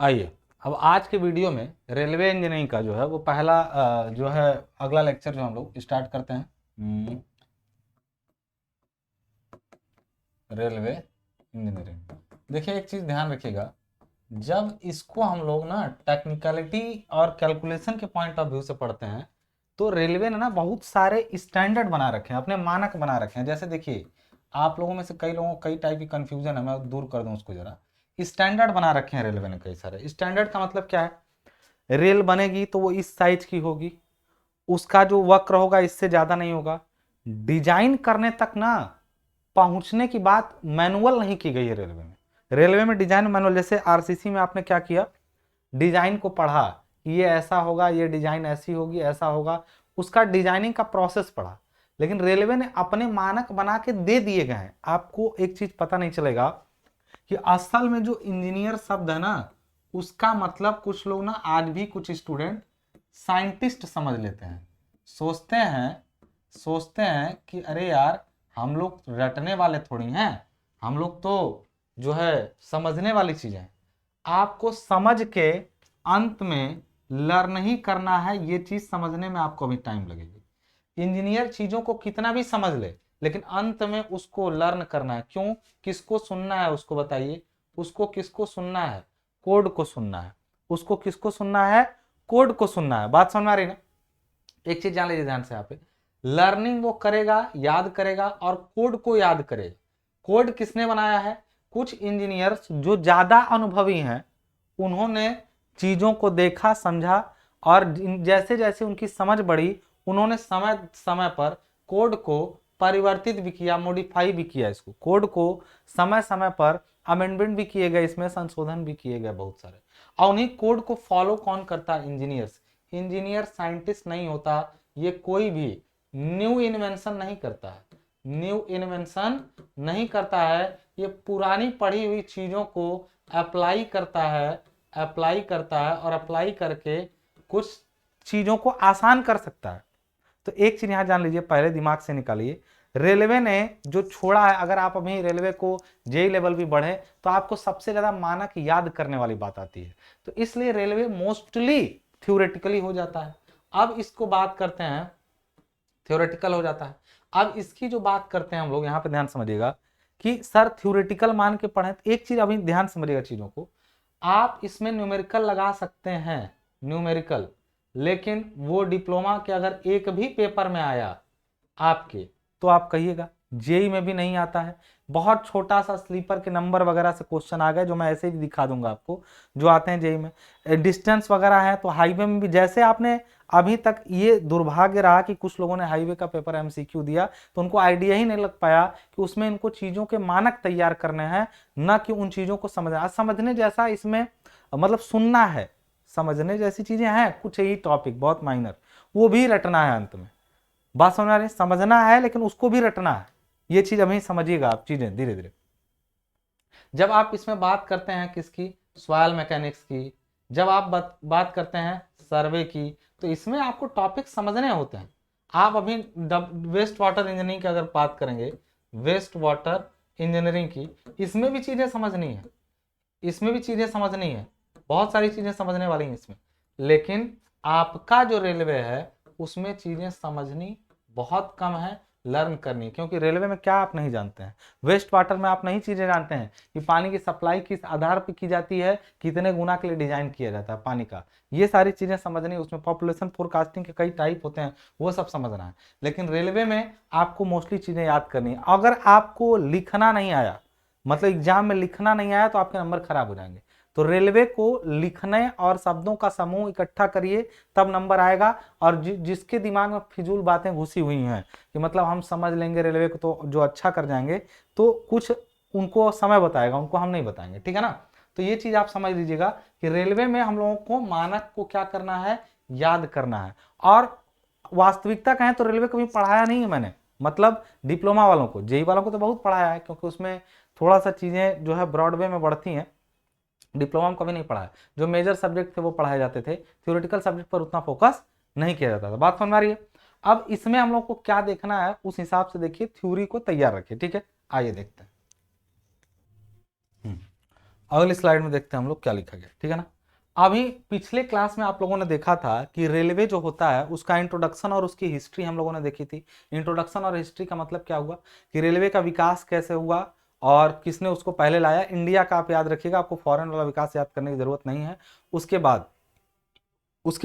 आइए अब आज के वीडियो में रेलवे इंजीनियरिंग का जो है वो पहला जो है अगला लेक्चर जो हम लोग स्टार्ट करते हैं। Railway engineering. देखिए एक चीज़ ध्यान रखिएगा, जब इसको हम लोग ना टेक्निकलिटी और कैलकुलेशन के पॉइंट ऑफ व्यू से पढ़ते हैं तो रेलवे ने ना बहुत सारे स्टैंडर्ड बना रखे हैं, अपने मानक बना रखे हैं। जैसे देखिए आप लोगों में से कई लोगों को कई टाइप की कंफ्यूजन है, मैं दूर कर दूं उसको जरा। स्टैंडर्ड बना रखे हैं रेलवे ने कई सारे। स्टैंडर्ड का मतलब क्या है? रेल बनेगी तो वो इस साइज की होगी, उसका जो वक्र होगा इससे ज्यादा नहीं होगा। डिजाइन करने तक ना पहुंचने की बात मैनुअल नहीं की गई है रेलवे में। रेलवे में डिजाइन मैनुअल, जैसे आरसीसी में आपने क्या किया, डिजाइन को पढ़ा कि ये ऐसा होगा, ये डिजाइन ऐसी होगी, ऐसा होगा, उसका डिजाइनिंग का प्रोसेस पढ़ा। लेकिन रेलवे ने अपने मानक बना के दे दिए गए हैं। आपको एक चीज पता नहीं चलेगा कि असल में जो इंजीनियर शब्द है ना, उसका मतलब कुछ लोग ना आज भी कुछ स्टूडेंट साइंटिस्ट समझ लेते हैं। सोचते हैं कि अरे यार हम लोग रटने वाले थोड़ी हैं, हम लोग तो जो है समझने वाली चीजें हैं। आपको समझ के अंत में लर्न ही करना है। ये चीज समझने में आपको अभी टाइम लगेगी। इंजीनियर चीजों को कितना भी समझ ले लेकिन अंत में उसको लर्न करना है। क्यों? किसको सुनना है उसको बताइए। उसको किसको सुनना है? कोड को सुनना है। उसको किसको सुनना है? कोड को सुनना है। बात समझ में आ रही ना? एक चीज जान लीजिए ध्यान से यहाँ पे, लर्निंग वो करेगा, याद करेगा और कोड को याद करेगा। कोड किसने बनाया है? कुछ इंजीनियर्स जो ज्यादा अनुभवी हैं, उन्होंने चीजों को देखा, समझा और जैसे जैसे उनकी समझ बढ़ी उन्होंने समय समय पर कोड को परिवर्तित भी किया, मॉडिफाई भी किया। इसको कोड को समय समय पर अमेंडमेंट भी किए गए, इसमें संशोधन भी किए गए बहुत सारे। और उन्हीं कोड को फॉलो कौन करता है? इंजीनियर्स। इंजीनियर साइंटिस्ट नहीं होता। ये कोई भी न्यू इन्वेंशन नहीं करता है, न्यू इन्वेंशन नहीं करता है। ये पुरानी पढ़ी हुई चीजों को अप्लाई करता है, अप्लाई करता है और अप्लाई करके कुछ चीजों को आसान कर सकता है। तो एक चीज यहां जान लीजिए, पहले दिमाग से निकालिए, रेलवे ने जो छोड़ा है, अगर आप अभी रेलवे को जेई लेवल भी बढ़े तो आपको सबसे ज्यादा मानक याद करने वाली बात आती है। तो इसलिए रेलवे मोस्टली थ्योरेटिकली हो जाता है। अब इसको बात करते हैं, थ्योरेटिकल हो जाता है। अब इसकी जो बात करते हैं हम लोग, यहां पे ध्यान समझिएगा कि सर थ्योरेटिकल मान के पढ़े। तो एक चीज अभी ध्यान समझिएगा चीजों को, आप इसमें न्यूमेरिकल लगा सकते हैं, न्यूमेरिकल, लेकिन वो डिप्लोमा के अगर एक भी पेपर में आया आपके तो आप कहिएगा। जेई में भी नहीं आता है। बहुत छोटा सा स्लीपर के नंबर वगैरह से क्वेश्चन आ गए, जो मैं ऐसे ही दिखा दूंगा आपको, जो आते हैं जेई में। डिस्टेंस वगैरह है तो हाईवे में भी, जैसे आपने अभी तक ये दुर्भाग्य रहा कि कुछ लोगों ने हाईवे का पेपर एमसीक्यू दिया तो उनको आइडिया ही नहीं लग पाया कि उसमें इनको चीजों के मानक तैयार करने हैं, न कि उन चीजों को समझना। समझने जैसा इसमें मतलब सुनना है, समझने जैसी चीजें हैं कुछ ही टॉपिक बहुत माइनर, वो भी रटना है अंत में। बात समझ आ रही? समझना है लेकिन उसको भी रटना है। ये चीज अभी समझिएगा आप चीजें धीरे धीरे। जब आप इसमें बात करते हैं किसकी, सॉइल मैकेनिक्स की, जब आप बात करते हैं सर्वे की, तो इसमें आपको टॉपिक समझने होते हैं। आप अभी वेस्ट वाटर इंजीनियरिंग की अगर बात करेंगे, वेस्ट वाटर इंजीनियरिंग की, इसमें भी चीजें समझनी है, इसमें भी चीजें समझनी है, बहुत सारी चीजें समझने वाली हैं इसमें। लेकिन आपका जो रेलवे है उसमें चीजें समझनी बहुत कम है, लर्न करनी। क्योंकि रेलवे में क्या आप नहीं जानते हैं, वेस्ट वाटर में आप नहीं चीजें जानते हैं कि पानी की सप्लाई किस आधार पर की जाती है, कितने गुना के लिए डिजाइन किया जाता है पानी का, ये सारी चीजें समझनी। उसमें पॉपुलेशन फोरकास्टिंग के कई टाइप होते हैं, वो सब समझना है। लेकिन रेलवे में आपको मोस्टली चीजें याद करनी है। अगर आपको लिखना नहीं आया, मतलब एग्जाम में लिखना नहीं आया, तो आपके नंबर खराब हो जाएंगे। तो रेलवे को लिखने और शब्दों का समूह इकट्ठा करिए तब नंबर आएगा। और जिसके दिमाग में फिजूल बातें घुसी हुई हैं कि मतलब हम समझ लेंगे रेलवे को तो जो अच्छा कर जाएंगे, तो कुछ उनको समय बताएगा, उनको हम नहीं बताएंगे, ठीक है ना? तो ये चीज आप समझ लीजिएगा कि रेलवे में हम लोगों को मानक को क्या करना है, याद करना है। और वास्तविकता कहें तो रेलवे कभी पढ़ाया नहीं है मैंने, मतलब डिप्लोमा वालों को, जेई वालों को तो बहुत पढ़ाया है, क्योंकि उसमें थोड़ा सा चीजें जो है ब्रॉडवे में बढ़ती हैं। डिप्लोमा में कभी नहीं पढ़ा है। जो मेजर सब्जेक्ट थे वो पढ़ाए जाते थे, थ्योरेटिकल सब्जेक्ट पर उतना फोकस नहीं किया जाता था। बात समझ में आ रही है? अब इसमें हम लोग को क्या देखना है, उस हिसाब से देखिए, थ्योरी को तैयार रखिए, ठीक है? आइए देखते हैं। अगली स्लाइड में देखते हैं हम लोग क्या लिखा गया, ठीक है ना। अभी पिछले क्लास में आप लोगों ने देखा था कि रेलवे जो होता है उसका इंट्रोडक्शन और उसकी हिस्ट्री हम लोगों ने देखी थी। इंट्रोडक्शन और हिस्ट्री का मतलब क्या हुआ कि रेलवे का विकास कैसे हुआ और किसने उसको पहले लाया, इंडिया का। आप याद रखिएगा, आपको फॉरेन वाला विकास याद करने की जरूरत नहीं है। उसके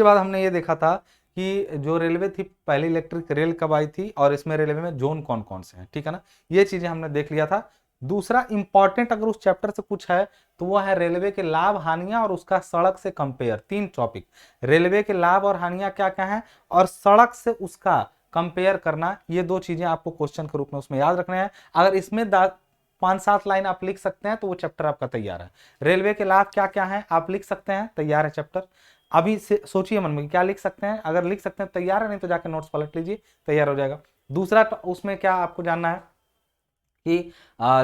बाद हमने ये देखा था कि जो रेलवे थी, पहली इलेक्ट्रिक रेल कब आई थी और इसमें रेलवे में जोन कौन कौन से हैं, ठीक है ना। ये चीजें हमने देख लिया था। दूसरा इंपॉर्टेंट अगर उस चैप्टर से कुछ है तो वो है रेलवे के लाभ हानियां और उसका सड़क से कंपेयर। 3 टॉपिक, रेलवे के लाभ और हानियां क्या क्या है और सड़क से उसका कंपेयर करना, ये 2 चीजें आपको क्वेश्चन के रूप में उसमें याद रखना है। अगर इसमें 5-7 लाइन आप लिख सकते हैं तो वो चैप्टर आपका तैयार है। रेलवे के लाभ क्या क्या है आप लिख सकते हैं, तैयार है चैप्टर। अभी से सोचिए मन में क्या लिख सकते हैं, अगर लिख सकते हैं तैयार है, नहीं तो जाकर नोट्स पलट लीजिए, तैयार हो जाएगा। दूसरा उसमें क्या आपको जानना है कि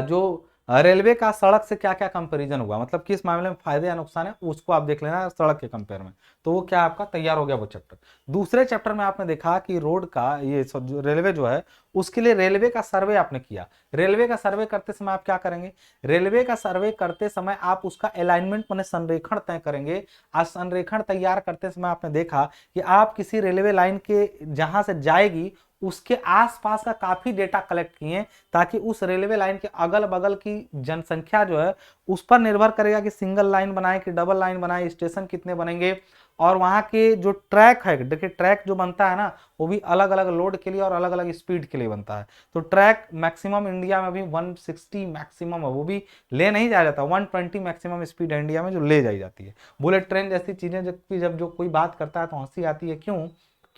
जो रेलवे का सड़क से क्या क्या कंपैरिजन हुआ, मतलब किस मामले में फायदे या नुकसान है, उसको आप देख लेना सड़क के कंपेयर में। तो वो क्या आपका तैयार हो गया वो चैप्टर। दूसरे चैप्टर में आपने देखा कि रोड का ये जो रेलवे जो है उसके लिए रेलवे का सर्वे आपने किया। रेलवे का सर्वे करते समय आप क्या करेंगे, रेलवे का सर्वे करते समय आप उसका अलाइनमेंट माने संरेखण तय करेंगे। आज संरेखण तैयार करते समय आपने देखा कि आप किसी रेलवे लाइन के जहां से जाएगी उसके आसपास का काफी डेटा कलेक्ट किए, ताकि उस रेलवे लाइन के अगल बगल की जनसंख्या जो है उस पर निर्भर करेगा कि सिंगल लाइन बनाए कि डबल लाइन बनाए, स्टेशन कितने बनेंगे, और वहां के जो ट्रैक है, देखिए ट्रैक जो बनता है ना वो भी अलग अलग लोड के लिए और अलग अलग स्पीड के लिए बनता है। तो ट्रैक मैक्सिमम इंडिया में भी 160 मैक्सिमम है, वो भी ले नहीं जाया जाता, 120 मैक्सिमम स्पीड है इंडिया में जो ले जाई जाती है। बुलेट ट्रेन जैसी चीजें जब जो कोई बात करता है तो हंसी आती है, क्यों?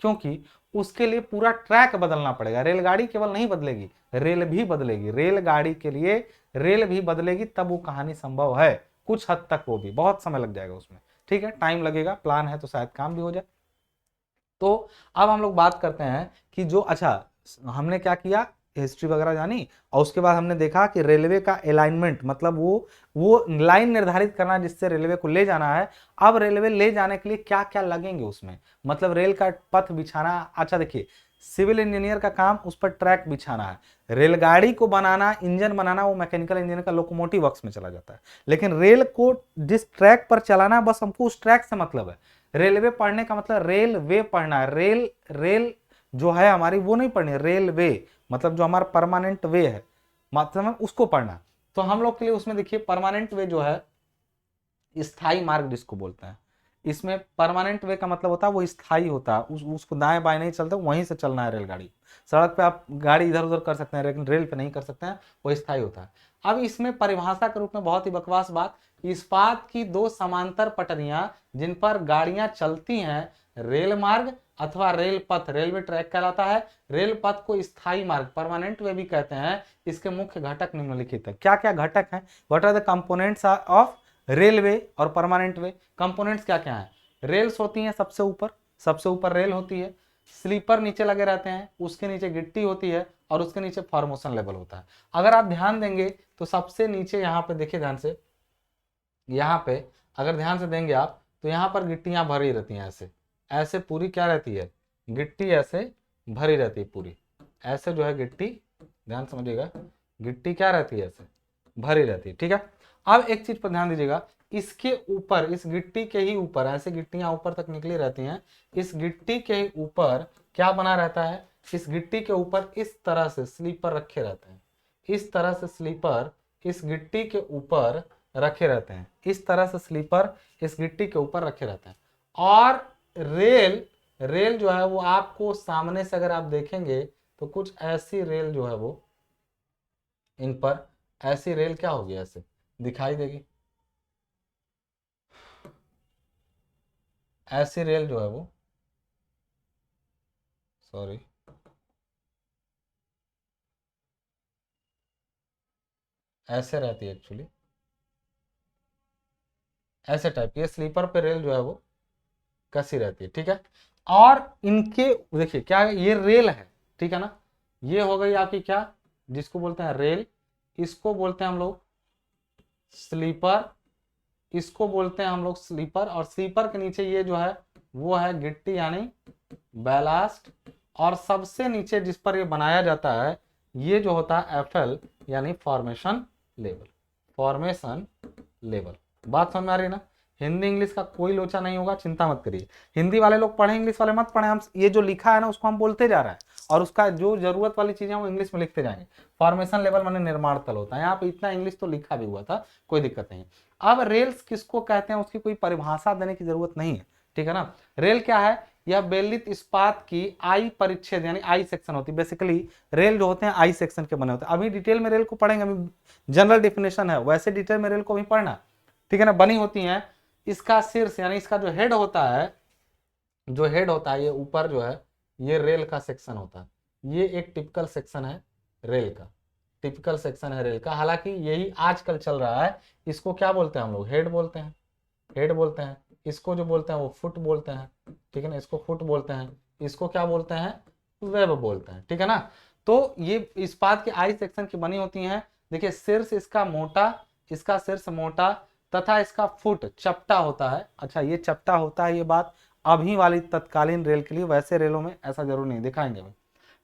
क्योंकि उसके लिए पूरा ट्रैक बदलना पड़ेगा। रेलगाड़ी केवल नहीं बदलेगी, रेल भी बदलेगी। रेलगाड़ी के लिए रेल भी बदलेगी, तब वो कहानी संभव है। कुछ हद तक, वो भी बहुत समय लग जाएगा उसमें, ठीक है, टाइम लगेगा, प्लान है तो शायद काम भी हो जाए। तो अब हम लोग बात करते हैं कि जो, अच्छा हमने क्या किया, हिस्ट्री वगैरह जानी, और उसके बाद हमने देखा कि रेलवे का अलाइनमेंट मतलब वो लाइन निर्धारित करना जिससे रेलवे को ले जाना है। अब रेलवे ले जाने के लिए क्या क्या लगेंगे उसमें, मतलब रेल का पथ बिछाना। अच्छा देखिए, सिविल इंजीनियर का काम उस पर ट्रैक बिछाना है, रेलगाड़ी को बनाना, इंजन बनाना वो मैकेनिकल इंजीनियर का लोकोमोटिव वर्क्स में चला जाता है। लेकिन रेल को जिस ट्रैक पर चलाना, बस हमको उस ट्रैक से मतलब है। रेलवे पढ़ने का मतलब रेल वे पढ़ना है, रेल रेल जो है हमारी वो नहीं पढ़नी, रेल वे मतलब जो हमारा परमानेंट वे है, मतलब उसको पढ़ना। तो हम लोग के लिए उसमें देखिए परमानेंट वे जो है, स्थायी मार्ग जिसको बोलते हैं, इसमें परमानेंट वे का मतलब होता है वो स्थायी होता है, उसको दाएं बाएं नहीं चलता, वहीं से चलना है रेलगाड़ी। सड़क पे आप गाड़ी इधर उधर कर सकते हैं लेकिन रेल पे नहीं कर सकते हैं, वो स्थायी होता है। अब इसमें परिभाषा के रूप में बहुत ही बकवास बात, इस्पात की 2 समांतर पटरियां जिन पर गाड़ियां चलती हैं, रेल मार्ग अथवा रेल पथ, रेलवे ट्रैक कहलाता है। रेल पथ को स्थायी मार्ग परमानेंट वे भी कहते हैं। इसके मुख्य घटक निम्नलिखित है। क्या क्या घटक हैं? What are the components of railway और परमानेंट वे? कंपोनेंट्स क्या क्या है? रेल्स होती हैं सबसे ऊपर रेल होती है, स्लीपर नीचे लगे रहते हैं, उसके नीचे गिट्टी होती है और उसके नीचे फॉर्मेशन लेवल होता है। अगर आप ध्यान देंगे तो सबसे नीचे यहाँ पे देखिए ध्यान से, यहाँ पे अगर ध्यान से देंगे आप तो यहाँ पर गिट्टियां भरी रहती हैं, ऐसे ऐसे पूरी क्या रहती है, गिट्टी ऐसे भरी रहती है पूरी, ऐसे जो है गिट्टी, ध्यान समझिएगा, गिट्टी क्या रहती है, ऐसे भरी रहती है, ठीक है। अब एक चीज पर ध्यान दीजिएगा, इसके ऊपर, इस गिट्टी के ही ऊपर, ऐसे गिट्टियां ऊपर तक निकली रहती हैं, इस गिट्टी के ही ऊपर क्या बना रहता है, इस गिट्टी के ऊपर इस तरह से स्लीपर रखे रहते हैं, इस तरह से स्लीपर इस गिट्टी के ऊपर रखे रहते हैं, इस तरह से स्लीपर इस गिट्टी के ऊपर रखे रहते हैं। और रेल रेल जो है वो आपको सामने से अगर आप देखेंगे तो कुछ ऐसी रेल जो है वो, इन पर ऐसी रेल क्या होगी, ऐसे दिखाई देगी, ऐसी रेल जो है वो, सॉरी, ऐसे रहती है एक्चुअली, ऐसे टाइप की स्लीपर पे रेल जो है वो कसी रहती है, ठीक है। और इनके देखिए क्या है, ये रेल है, ठीक है ना, ये हो गई आपकी क्या, जिसको बोलते हैं रेल, इसको बोलते हैं हम लोग स्लीपर, इसको बोलते हैं हम लोग स्लीपर, और स्लीपर के नीचे ये जो है वो है गिट्टी यानी बैलास्ट, और सबसे नीचे जिस पर ये बनाया जाता है ये जो होता है एफएल यानी फॉर्मेशन लेवल, फॉर्मेशन लेवल। बात समझ में आ रही है ना। हिंदी इंग्लिश का कोई लोचा नहीं होगा, चिंता मत करिए। हिंदी वाले लोग पढ़े, इंग्लिश वाले मत पढ़े। हम ये जो लिखा है ना उसको हम बोलते जा रहे हैं, और उसका जो जरूरत वाली चीजें वो इंग्लिश में लिखते जाएंगे। फॉर्मेशन लेवल माने निर्माण तल होता है, यहाँ पे इतना इंग्लिश तो लिखा भी हुआ था, कोई दिक्कत नहीं। अब रेल्स किसको कहते हैं उसकी कोई परिभाषा देने की जरूरत नहीं है, ठीक है ना। रेल क्या है, यह बेलित इस्पात की आई परिच्छेद यानी आई सेक्शन होती है। बेसिकली रेल जो होते हैं आई सेक्शन के बने होते हैं। अभी डिटेल में रेल को पढ़ेंगे, अभी जनरल डिफिनेशन है, वैसे डिटेल में रेल को भी पढ़ना, ठीक है ना। बनी होती है, इसका शीर्ष यानी इसका जो हेड होता है, जो हेड होता है ये ऊपर जो है, ये रेल का सेक्शन होता है। ये एक टिपिकल सेक्शन है रेल का, टिपिकल सेक्शन है रेल का। हालांकि यही आजकल चल रहा है। इसको क्या बोलते हैं हम लोग, हेड बोलते हैं, हेड बोलते हैं। इसको जो बोलते हैं वो फुट बोलते हैं, ठीक है ना, इसको फुट बोलते हैं। इसको क्या बोलते हैं, वेब बोलते हैं, ठीक है ना। तो ये इस्पात की आई सेक्शन की बनी होती हैं। देखिए शीर्ष इसका मोटा, इसका शीर्ष मोटा तथा इसका फुट चपटा होता है। अच्छा ये चपटा होता है, ये बात अभी वाली तत्कालीन रेल के लिए, वैसे रेलों में ऐसा जरूर नहीं, दिखाएंगे हम।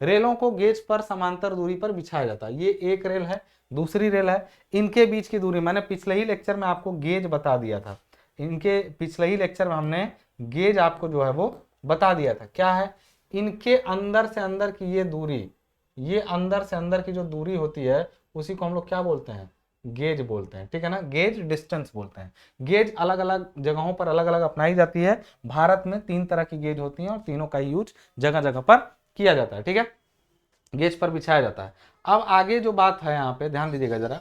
रेलों को गेज पर समांतर दूरी पर बिछाया जाता है। ये एक रेल है, दूसरी रेल है, इनके बीच की दूरी मैंने पिछले ही लेक्चर में आपको गेज बता दिया था। इनके पिछले ही लेक्चर में हमने गेज आपको जो है वो बता दिया था। क्या है, इनके अंदर से अंदर की ये दूरी, ये अंदर से अंदर की जो दूरी होती है उसी को हम लोग क्या बोलते हैं, गेज बोलते हैं, ठीक है ना। गेज डिस्टेंस बोलते हैं। गेज अलग अलग जगहों पर अलग अलग अपनाई जाती है। भारत में 3 तरह की गेज होती हैं और तीनों का यूज जगह जगह पर किया जाता है, ठीक है। गेज पर बिछाया जाता है। अब आगे जो बात है यहाँ पे ध्यान दीजिएगा जरा,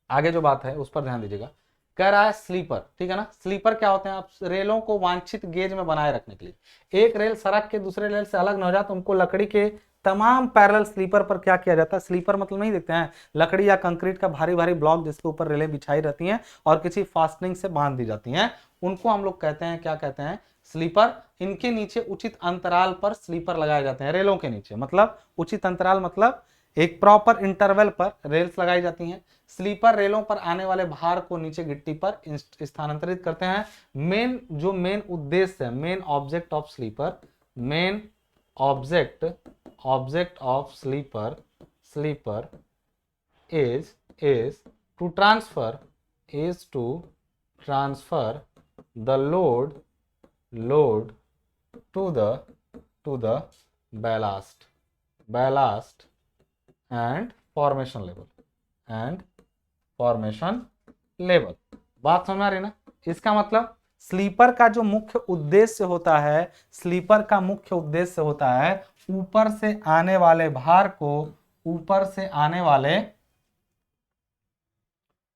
आगे जो बात है उस पर ध्यान दीजिएगा। कह रहा है स्लीपर, ठीक है ना। स्लीपर क्या होते हैं, आप रेलों को वांछित गेज में बनाए रखने के लिए, एक रेल सड़क के दूसरे रेल से अलग न हो जाए तो उनको लकड़ी के तमाम पैरेलल स्लीपर पर क्या किया जाता है, स्लीपर मतलब नहीं देखते हैं, लकड़ी या कंक्रीट का भारी भारी ब्लॉक जिसके ऊपर रेलें बिछाई रहती हैं और किसी फास्टनिंग से बांध दी जाती हैं, उनको हम लोग कहते हैं, क्या कहते हैं, स्लीपर। इनके नीचे उचित अंतराल पर स्लीपर लगाए जाते हैं, रेलों के नीचे, मतलब उचित अंतराल मतलब एक प्रॉपर इंटरवल पर रेल्स लगाई जाती हैं। स्लीपर रेलों पर आने वाले भार को नीचे गिट्टी पर स्थानांतरित करते हैं। मेन उद्देश्य है, main object of sleeper, main object of sleeper is to transfer the load to the ballast and formation level। बात समझ आ रही ना। इसका मतलब स्लीपर का जो मुख्य उद्देश्य होता है, स्लीपर का मुख्य उद्देश्य होता है ऊपर से आने वाले भार को, ऊपर से आने वाले,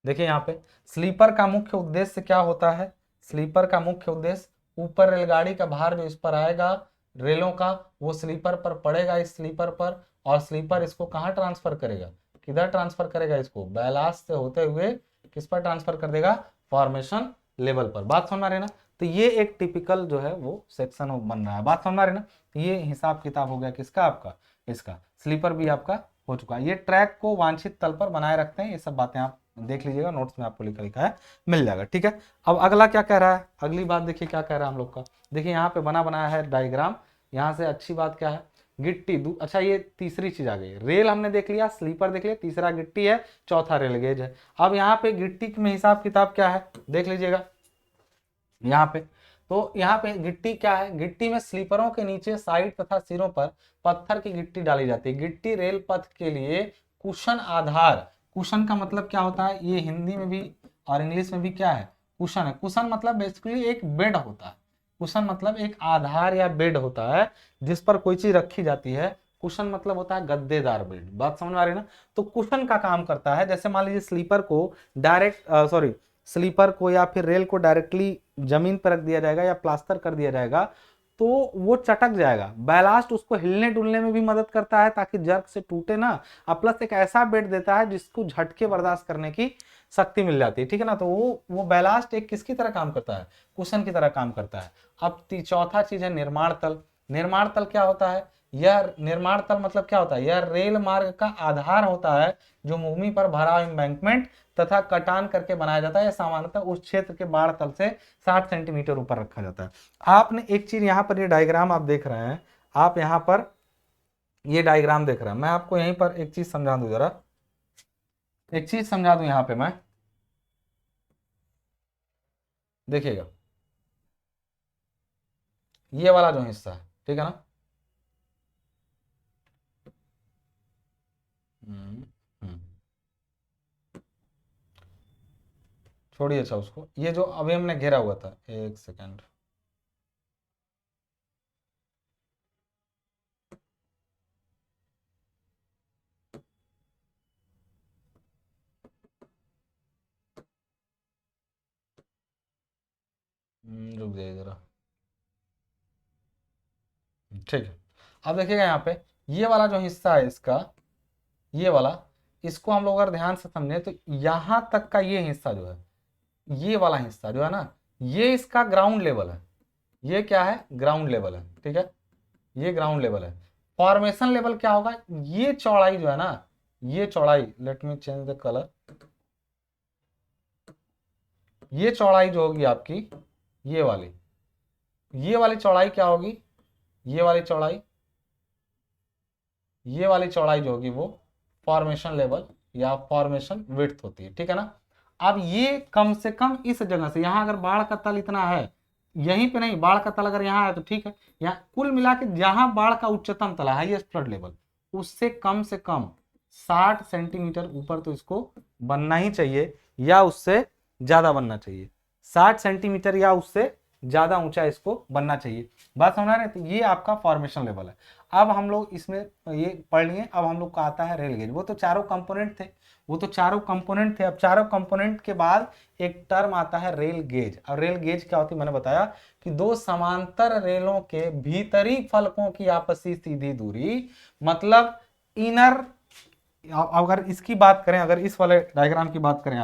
देखिए यहाँ पे स्लीपर का मुख्य उद्देश्य क्या होता है, स्लीपर का मुख्य उद्देश्य ऊपर रेलगाड़ी का भार जो इस पर आएगा रेलों का, वो स्लीपर पर पड़ेगा, इस स्लीपर पर, और स्लीपर इसको कहाँ ट्रांसफर करेगा, किधर ट्रांसफर करेगा, इसको बैलास्ट से होते हुए किस पर ट्रांसफर कर देगा, फॉर्मेशन लेवल पर। बात समझ आ रही है ना। तो ये एक टिपिकल जो है वो सेक्शन बन रहा है। बात समझ आ रही है ना। तो ये हिसाब किताब हो गया किसका, आपका, इसका स्लीपर भी आपका हो चुका है। ये ट्रैक को वांछित तल पर बनाए रखते हैं, ये सब बातें आप देख लीजिएगा, नोट्स में आपको लिखा है, मिल जाएगा, ठीक है। अब अगला क्या कह रहा है, अगली बात देखिए क्या कह रहा है हम लोग का। देखिए यहाँ पे बना बनाया है डायग्राम। यहाँ से अच्छी बात क्या है, गिट्टी अच्छा ये तीसरी चीज आ गई। रेल हमने देख लिया, स्लीपर देख लिया, तीसरा गिट्टी है, चौथा रेल गेज है। अब यहाँ पे गिट्टी में हिसाब किताब क्या है देख लीजिएगा यहाँ पे। तो यहाँ पे गिट्टी क्या है, गिट्टी में स्लीपरों के नीचे साइड तथा सिरों पर पत्थर की गिट्टी डाली जाती है। गिट्टी रेल पथ के लिए कुशन आधार, कुशन का मतलब क्या होता है, ये हिंदी में भी और इंग्लिश में भी क्या है, कुशन है। कुशन मतलब बेसिकली एक बेड होता है, कुशन मतलब एक आधार या बेड होता है जिस पर कोई चीज रखी जाती है। कुशन मतलब होता है गद्देदार बेड। बात समझ में आ रही है ना। तो कुशन का काम करता है, जैसे मान लीजिए स्लीपर को डायरेक्ट स्लीपर को या फिर रेल को डायरेक्टली जमीन पर रख दिया जाएगा या प्लास्टर कर दिया जाएगा तो वो चटक जाएगा। बैलास्ट उसको हिलने डुलने में भी मदद करता है ताकि जर्क से टूटे ना, और प्लस एक ऐसा बेड देता है जिसको झटके बर्दाश्त करने की शक्ति मिल जाती है, ठीक है ना। तो वो बैलास्ट एक किसकी तरह काम करता है, कुशन की तरह काम करता है। अब चौथा चीज है निर्माण तल। निर्माण तल क्या होता है, यह निर्माण तल मतलब क्या होता है, यह रेल मार्ग का आधार होता है जो भूमि पर भरा एम्बैंकमेंट तथा कटान करके बनाया जाता है। सामान्यतः उस क्षेत्र के बाढ़ तल से 60 सेंटीमीटर ऊपर रखा जाता है। आपने एक चीज यहाँ पर, ये डायग्राम आप देख रहे हैं, आप यहाँ पर ये डायग्राम देख रहे हैं, मैं आपको यहीं पर एक चीज समझा दूं जरा। एक चीज समझा दूं यहां पे मैं, देखिएगा ये वाला जो हिस्सा है, ठीक है ना, हम्म, हम्म, छोड़िए अच्छा उसको, ये जो अभी हमने घेरा हुआ था, एक सेकेंड, रुक जाइए जरा, ठीक है। अब देखिएगा यहाँ पे ये वाला जो हिस्सा है इसका, ये वाला, इसको हम लोग अगर ध्यान से समझे तो यहां तक का ये हिस्सा जो है, ये वाला हिस्सा जो है ना, ये इसका ग्राउंड लेवल है। ये क्या है? ग्राउंड लेवल है, ठीक है, ये ग्राउंड लेवल है। फॉर्मेशन लेवल क्या होगा? ये चौड़ाई जो है ना, ये चौड़ाई, let me change the colour, ये चौड़ाई जो होगी आपकी, ये वाली, ये वाली चौड़ाई क्या होगी? ये वाली चौड़ाई, ये वाली चौड़ाई जो होगी वो फॉर्मेशन लेवल या फॉर्मेशन विड्थ होती है, ठीक है ना। अब ये कम से कम इस जगह से, यहां अगर बाढ़ का तल इतना है, यहीं पे नहीं, बाढ़ का तल अगर यहाँ है तो ठीक है, यहाँ कुल मिला के जहां बाढ़ का उच्चतम तल है, हाईएस्ट फ्लड लेवल, उससे कम से कम 60 सेंटीमीटर ऊपर तो इसको बनना ही चाहिए, या उससे ज्यादा बनना चाहिए। 60 सेंटीमीटर या उससे ज्यादा ऊंचा इसको बनना चाहिए। बात समझ रहे हैं? तो ये आपका फॉर्मेशन लेवल है। अब हम लोग इसमें ये पढ़ लिए, अब हम लोग का आता है रेल गेज। वो तो चारों कंपोनेंट थे, वो तो चारों कंपोनेंट थे। अब चारों कंपोनेंट के बाद एक टर्म आता है रेल गेज। और रेल गेज क्या होती है? मैंने बताया कि दो समांतर रेलों के भीतरी फलकों की आपसी सीधी दूरी, मतलब इनर। अगर इसकी बात करें, अगर इस वाले डायग्राम की बात करें,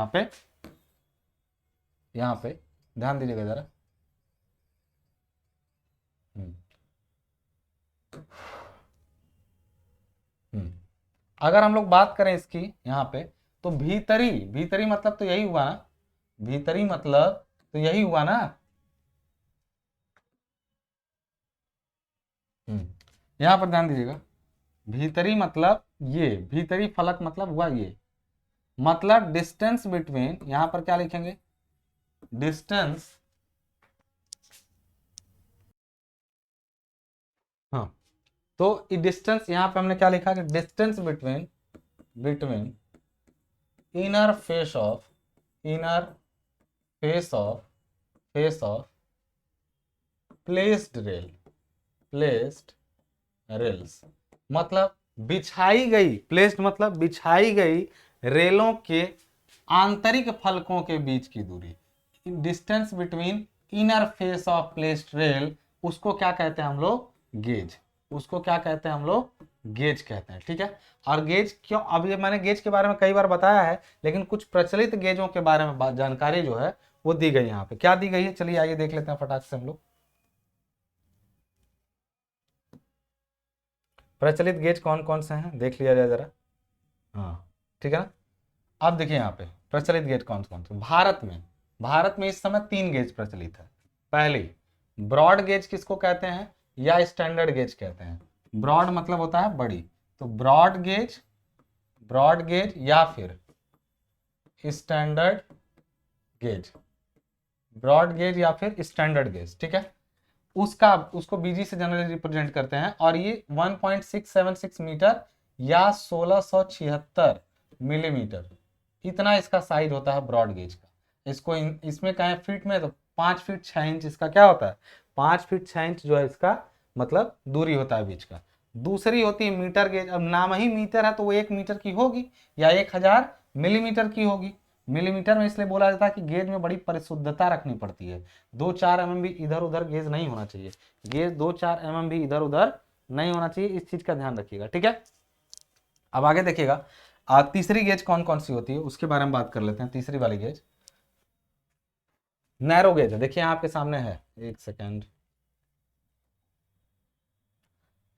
यहाँ पे ध्यान दीजिएगा जरा, हम्म, हम्म। अगर हम लोग बात करें इसकी यहाँ पे, तो भीतरी, भीतरी मतलब तो यही हुआ ना, भीतरी मतलब तो यही हुआ ना, यहाँ पर ध्यान दीजिएगा, भीतरी मतलब ये, भीतरी फलक मतलब हुआ ये, मतलब डिस्टेंस बिटवीन, यहां पर क्या लिखेंगे? डिस्टेंस, हाँ, तो डिस्टेंस यहां पे हमने क्या लिखा कि distance between, between inner face of, inner face of, face of placed rail, placed rails, मतलब बिछाई गई, प्लेस्ड मतलब बिछाई गई रेलों के आंतरिक फलकों के बीच की दूरी, distance between inner face of placed rail, उसको क्या कहते हैं हम लोग? गेज। उसको क्या कहते हैं हम लोग? गेज कहते हैं, ठीक है। और गेज क्यों, अब ये मैंने गेज के बारे में कई बार बताया है, लेकिन कुछ प्रचलित गेजों के बारे में जानकारी जो है वो दी गई है यहाँ पे। क्या दी गई है? चलिए आइए देख लेते हैं फटाक से हम लोग। प्रचलित गेज कौन कौन से हैं देख लिया जाए जरा, हाँ, ठीक है ना। अब देखिए यहाँ पे प्रचलित गेज कौन कौन से भारत में, भारत में इस समय 3 गेज प्रचलित है। पहली, ब्रॉड गेज किसको कहते हैं या स्टैंडर्ड गेज कहते हैं? ब्रॉड मतलब होता है बड़ी, तो ब्रॉड गेज, ब्रॉड गेज या फिर स्टैंडर्ड गेज, ब्रॉड गेज या फिर स्टैंडर्ड गेज, ठीक है। उसका, उसको बीजी से जनरली रिप्रेजेंट करते हैं, और ये 1.676 मीटर या 1676 मिलीमीटर, इतना इसका साइज होता है ब्रॉड गेज का। इसको इसमें कहें फीट में, तो 5 फीट 6 इंच इसका क्या होता है? 5 फीट 6 इंच जो है इसका मतलब दूरी होता है बीच का। दूसरी होती है मीटर गेज। अब नाम ही मीटर है तो वो 1 मीटर की होगी या 1000 मिलीमीटर की होगी। मिलीमीटर में इसलिए बोला जाता है कि गेज में बड़ी परिशुद्धता रखनी पड़ती है। 2-4 mm भी इधर उधर गेज नहीं होना चाहिए, गेज 2-4 mm भी इधर उधर नहीं होना चाहिए, इस चीज का ध्यान रखिएगा, ठीक है। अब आगे देखिएगा, तीसरी गेज कौन कौन सी होती है उसके बारे में बात कर लेते हैं। तीसरी वाली गेज नैरो गेज है, देखिए आपके सामने है, एक सेकेंड।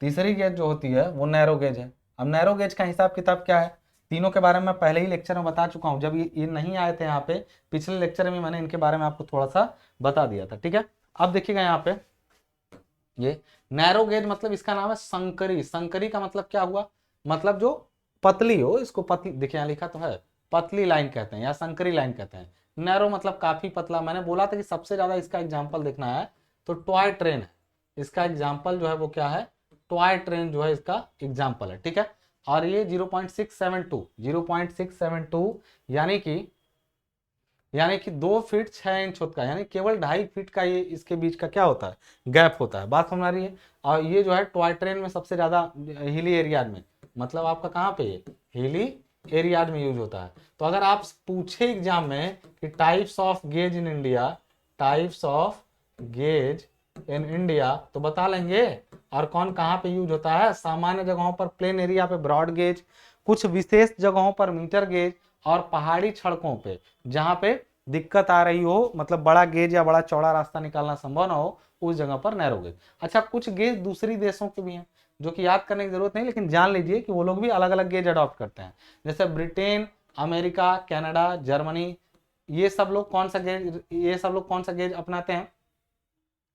तीसरी गेज जो होती है वो नैरो गेज है। अब नैरो गेज का हिसाब किताब क्या है? तीनों के बारे में मैं पहले ही लेक्चर में बता चुका हूं, जब ये नहीं आए थे यहाँ पे, पिछले लेक्चर में मैंने इनके बारे में आपको थोड़ा सा बता दिया था, ठीक है। अब देखिएगा यहाँ पे, ये नैरो गेज मतलब इसका नाम है संकरी। संकरी का मतलब क्या हुआ? मतलब जो पतली हो, इसको पतली, देखिए यहाँ लिखा तो है पतली लाइन कहते हैं या संकरी लाइन कहते हैं। नैरो मतलब काफी पतला। मैंने बोला था कि सबसे ज्यादा इसका एग्जाम्पल देखना है तो टॉय ट्रेन है, इसका एग्जाम्पल जो है वो क्या है, टॉय ट्रेन जो है इसका एग्जाम्पल है, ठीक है। और ये 0.672 यानी कि 2 फीट 6 इंच होता है, यानी केवल 2.5 फीट का ये इसके बीच का क्या होता है, गैप होता है। बात समझ आ रही है। और ये जो है टॉय ट्रेन में सबसे ज्यादा हिली एरिया में, मतलब आपका कहाँ पे ये हिली एरिया में यूज होता है। तो अगर आप पूछे एग्जाम में कि types of gauge in India, types of gauge in India, तो बता लेंगे। और कौन कहाँ पे यूज होता है, सामान्य जगहों पर प्लेन एरिया पे ब्रॉड गेज, कुछ विशेष जगहों पर मीटर गेज, और पहाड़ी सड़कों पे जहां पे दिक्कत आ रही हो, मतलब बड़ा गेज या बड़ा चौड़ा रास्ता निकालना संभव ना हो, उस जगह पर नैरो गेज। अच्छा, कुछ गेज दूसरी देशों के भी हैं जो कि याद करने की जरूरत नहीं, लेकिन जान लीजिए कि वो लोग भी अलग अलग गेज अडॉप्ट करते हैं। जैसे ब्रिटेन, अमेरिका, कनाडा, जर्मनी, ये सब लोग कौन सा गेज अपनाते हैं,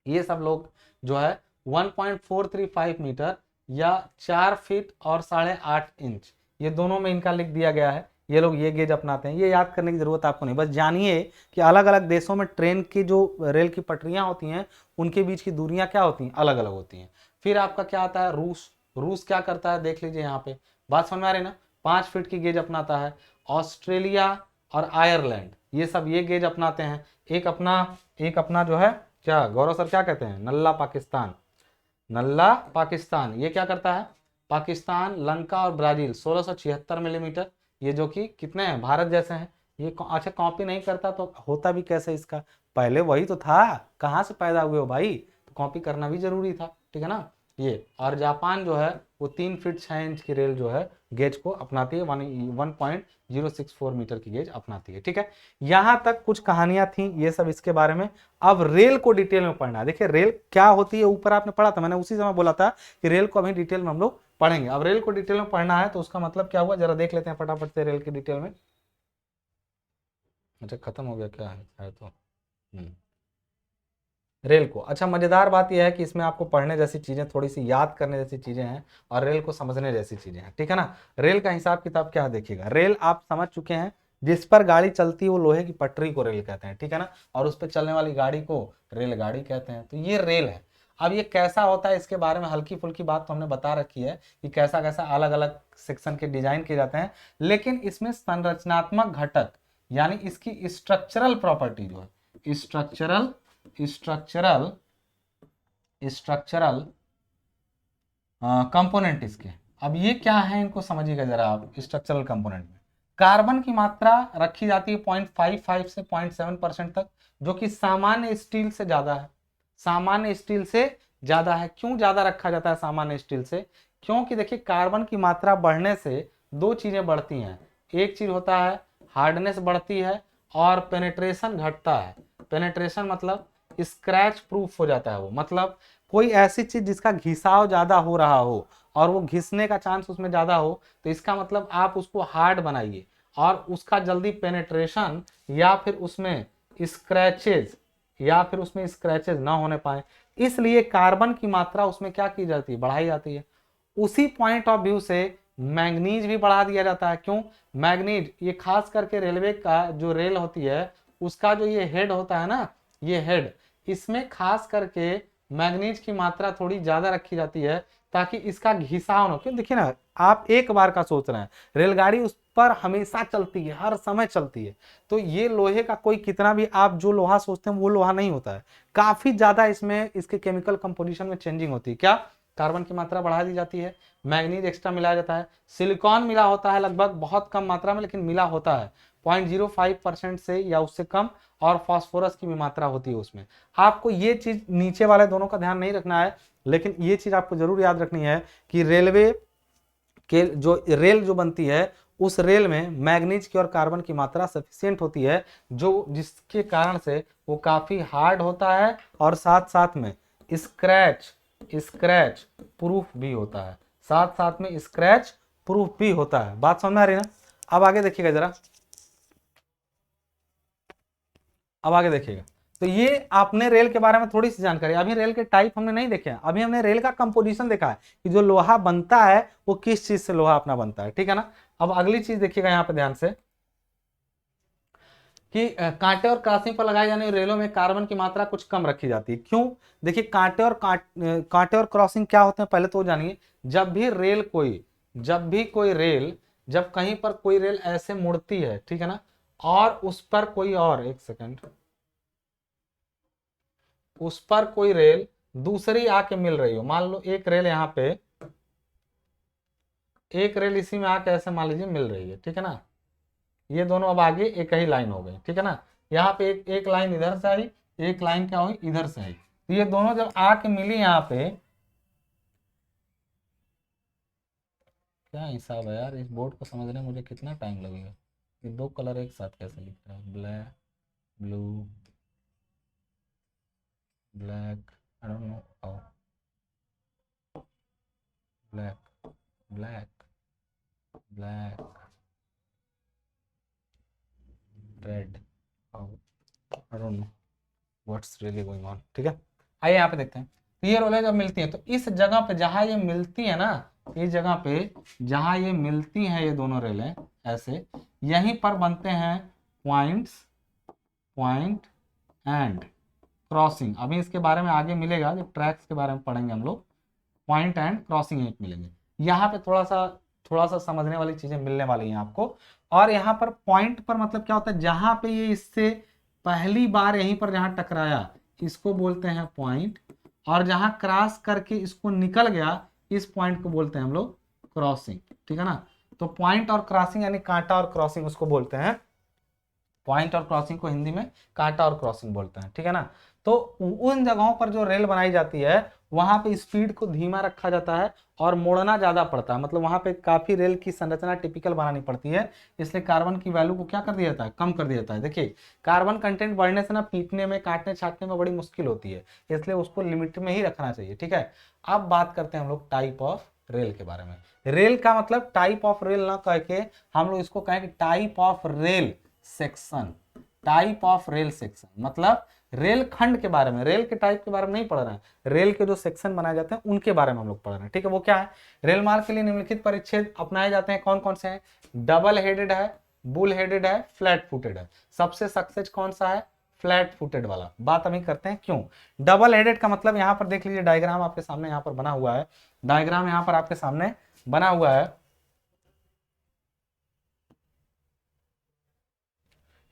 ये सब लोग जो है 1.435 मीटर या 4 फीट और 8.5 इंच, ये दोनों में इनका लिख दिया गया है। ये लोग ये गेज अपनाते हैं। ये याद करने की जरूरत आपको नहीं, बस जानिए कि अलग अलग देशों में ट्रेन की जो रेल की पटरियां होती हैं उनके बीच की दूरियां क्या होती हैं, अलग अलग होती हैं। फिर आपका क्या आता है, रूस क्या करता है, देख लीजिए यहाँ पे, बात समझ में आ रही है ना। 5 फीट की गेज अपनाता है। ऑस्ट्रेलिया और आयरलैंड ये सब ये गेज अपनाते हैं। एक अपना जो है क्या गौरव सर क्या कहते हैं, नल्ला पाकिस्तान ये क्या करता है, पाकिस्तान, लंका और ब्राजील 1676 मिलीमीटर, ये जो कि कितने हैं, भारत जैसे हैं। ये अच्छा कॉपी नहीं करता तो होता भी कैसे इसका, पहले वही तो था, कहाँ से पैदा हुए हो भाई, तो कॉपी करना भी जरूरी था, ठीक है ना। ये और जापान जो है वो 3 फीट 6 इंच की रेल जो है गेज को अपनाती है, 1.064 मीटर की गेज अपनाती है, ठीक है। यहां तक कुछ कहानियां थी ये सब इसके बारे में। अब रेल को डिटेल में पढ़ना है। देखिए रेल क्या होती है, ऊपर आपने पढ़ा था, मैंने उसी समय बोला था कि रेल को अभी डिटेल में हम लोग पढ़ेंगे। अब रेल को डिटेल में पढ़ना है तो उसका मतलब क्या हुआ, जरा देख लेते हैं फटाफट से रेल की डिटेल में। अच्छा खत्म हो गया क्या है तो रेल को, अच्छा मजेदार बात यह है कि इसमें आपको पढ़ने जैसी चीजें, थोड़ी सी याद करने जैसी चीजें हैं और रेल को समझने जैसी चीजें हैं, ठीक है ना। रेल का हिसाब किताब क्या है देखिएगा। रेल आप समझ चुके हैं, जिस पर गाड़ी चलती है वो लोहे की पटरी को रेल कहते हैं, ठीक है ना। और उस पर चलने वाली गाड़ी को रेलगाड़ी कहते हैं। तो ये रेल है। अब ये कैसा होता है इसके बारे में हल्की फुल्की बात तो हमने बता रखी है कि कैसा कैसा अलग अलग सेक्शन के डिजाइन किए जाते हैं, लेकिन इसमें संरचनात्मक घटक यानी इसकी स्ट्रक्चरल प्रॉपर्टी जो है, स्ट्रक्चरल कंपोनेंट इसके। अब ये क्या है इनको समझिएगा जरा आप। स्ट्रक्चरल कंपोनेंट में कार्बन की मात्रा रखी जाती है 0.55 से 0.7% तक, जो कि सामान्य स्टील से ज्यादा है। सामान्य स्टील से ज्यादा है। क्यों ज्यादा रखा जाता है सामान्य स्टील से, क्योंकि देखिए कार्बन की मात्रा बढ़ने से 2 चीजें बढ़ती हैं। एक चीज होता है हार्डनेस बढ़ती है और पेनेट्रेशन घटता है। पेनेट्रेशन मतलब स्क्रैच प्रूफ हो जाता है वो, मतलब कोई ऐसी चीज जिसका घिसाव ज्यादा हो रहा हो और वो घिसने का चांस उसमें ज्यादा हो, तो इसका मतलब आप उसको हार्ड बनाइए और उसका जल्दी पेनेट्रेशन या फिर उसमें स्क्रैचेज ना होने पाए, इसलिए कार्बन की मात्रा उसमें क्या की जाती है, बढ़ाई जाती है। उसी पॉइंट ऑफ व्यू से मैग्नीज भी बढ़ा दिया जाता है। क्यों मैग्नीज, ये खास करके रेलवे का जो रेल होती है उसका जो ये हेड होता है ना, ये हेड, इसमें खास करके मैग्नीज की मात्रा थोड़ी ज्यादा रखी जाती है ताकि इसका घिसाव न। क्यों देखिए ना, आप एक बार का सोच रहे हैं, रेलगाड़ी उस पर हमेशा चलती है, हर समय चलती है। तो ये लोहे का कोई कितना भी आप जो लोहा सोचते हैं वो लोहा नहीं होता है, काफी ज्यादा इसमें इसके केमिकल कंपोजिशन में चेंजिंग होती है। क्या कार्बन की मात्रा बढ़ा दी जाती है, मैग्नीज एक्स्ट्रा मिलाया जाता है, सिलिकॉन मिला होता है लगभग बहुत कम मात्रा में लेकिन मिला होता है 0.05% से या उससे कम, और फास्फोरस की भी मात्रा होती है उसमें। आपको ये चीज नीचे वाले दोनों का ध्यान नहीं रखना है, लेकिन ये चीज आपको जरूर याद रखनी है कि रेलवे के जो रेल जो बनती है उस रेल में मैग्नीज की और कार्बन की मात्रा सफिशिएंट होती है, जो जिसके कारण से वो काफी हार्ड होता है और साथ साथ में स्क्रैच प्रूफ भी होता है, साथ साथ में स्क्रैच प्रूफ भी होता है। बात समझ में आ रही है ना। अब आगे देखिएगा जरा, अब आगे देखिएगा। तो ये आपने रेल के बारे में थोड़ी सी जानकारी, अभी रेल के टाइप हमने नहीं देखे हैं, अभी हमने रेल का कंपोजिशन देखा है कि जो लोहा बनता है वो किस चीज से लोहा अपना बनता है, ठीक है ना। अब अगली चीज देखिएगा यहाँ पे ध्यान से, कि कांटे और क्रॉसिंग पर लगाई जाने वाली रेलों में कार्बन की मात्रा कुछ कम रखी जाती है। क्यों? देखिए कांटे और क्रॉसिंग क्या होते हैं पहले तो जानिए। जब भी कोई रेल जब कहीं पर कोई रेल ऐसे मुड़ती है, ठीक है ना, और उस पर कोई और, एक सेकंड, उस पर कोई रेल दूसरी आके मिल रही हो, मान लो एक रेल यहाँ पे, एक रेल इसी में आके ऐसे मान लीजिए मिल रही है, ठीक है ना, ये दोनों अब आगे एक ही लाइन हो गई, ठीक है ना, यहाँ पे एक लाइन इधर से आई, एक लाइन क्या हुई इधर से आई, तो ये दोनों जब आके मिली यहाँ पे, क्या हिसाब है यार, इस बोर्ड को समझने में मुझे कितना टाइम लगेगा। ये दो कलर एक साथ कैसे लिख रहा है, black blue black, I don't know how, black black black red, how, I don't know what's really going on, ठीक है। आइए यहाँ पे देखते हैं, तो ये रोलें जब मिलती हैं तो इस जगह पे जहां ये मिलती है ना, इस जगह पे जहां ये मिलती हैं ये दोनों रेलें ऐसे, यहीं पर बनते हैं पॉइंट एंड क्रॉसिंग। अभी इसके बारे में आगे मिलेगा, जब ट्रैक्स के बारे में पढ़ेंगे हम लोग, पॉइंट एंड क्रॉसिंग एक मिलेंगे। यहाँ पे थोड़ा सा समझने वाली चीजें मिलने वाली हैं आपको। और यहाँ पर पॉइंट पर मतलब क्या होता है, जहां पे ये इससे पहली बार यहीं पर जहां टकराया इसको बोलते हैं पॉइंट, और जहां क्रॉस करके इसको निकल गया इस पॉइंट को बोलते हैं हम लोग क्रॉसिंग, ठीक है ना। तो पॉइंट और क्रॉसिंग यानी कांटा और क्रॉसिंग उसको बोलते हैं, पॉइंट और क्रॉसिंग को हिंदी में कांटा और क्रॉसिंग बोलते हैं, ठीक है ना। तो उन जगहों पर जो रेल बनाई जाती है वहां पे स्पीड को धीमा रखा जाता है और मोड़ना ज्यादा पड़ता है, मतलब वहां पे काफी रेल की संरचना टिपिकल बनानी पड़ती है, इसलिए कार्बन की वैल्यू को क्या कर दिया जाता है, कम कर दिया जाता है। देखिए कार्बन कंटेंट बढ़ने से ना पीटने में काटने छाटने में बड़ी मुश्किल होती है, इसलिए उसको लिमिट में ही रखना चाहिए, ठीक है। अब बात करते हैं हम लोग टाइप ऑफ रेल के बारे में। रेल का मतलब टाइप ऑफ रेल ना कह के हम लोग इसको कहें कि type of rail section. Type of rail section मतलब रेल खंड के बारे में, रेल के टाइप के बारे में नहीं पढ़ रहे हैं, रेल के जो सेक्शन बनाए जाते हैं उनके बारे में हम लोग पढ़ रहे हैं, ठीक है। वो क्या है, रेल मार्ग के लिए निम्नलिखित परिच्छेद अपनाए जाते हैं, कौन कौन से हैं, डबल हेडेड है, बुल हेडेड है, फ्लैट फुटेड है। सबसे सक्सेस कौन सा है, फ्लैट फुटेड वाला। बात अभी करते हैं क्यों। डबल हेडेड का मतलब यहां पर देख लीजिए, डायग्राम आपके सामने यहां पर बना हुआ है, डायग्राम यहां पर आपके सामने बना हुआ है,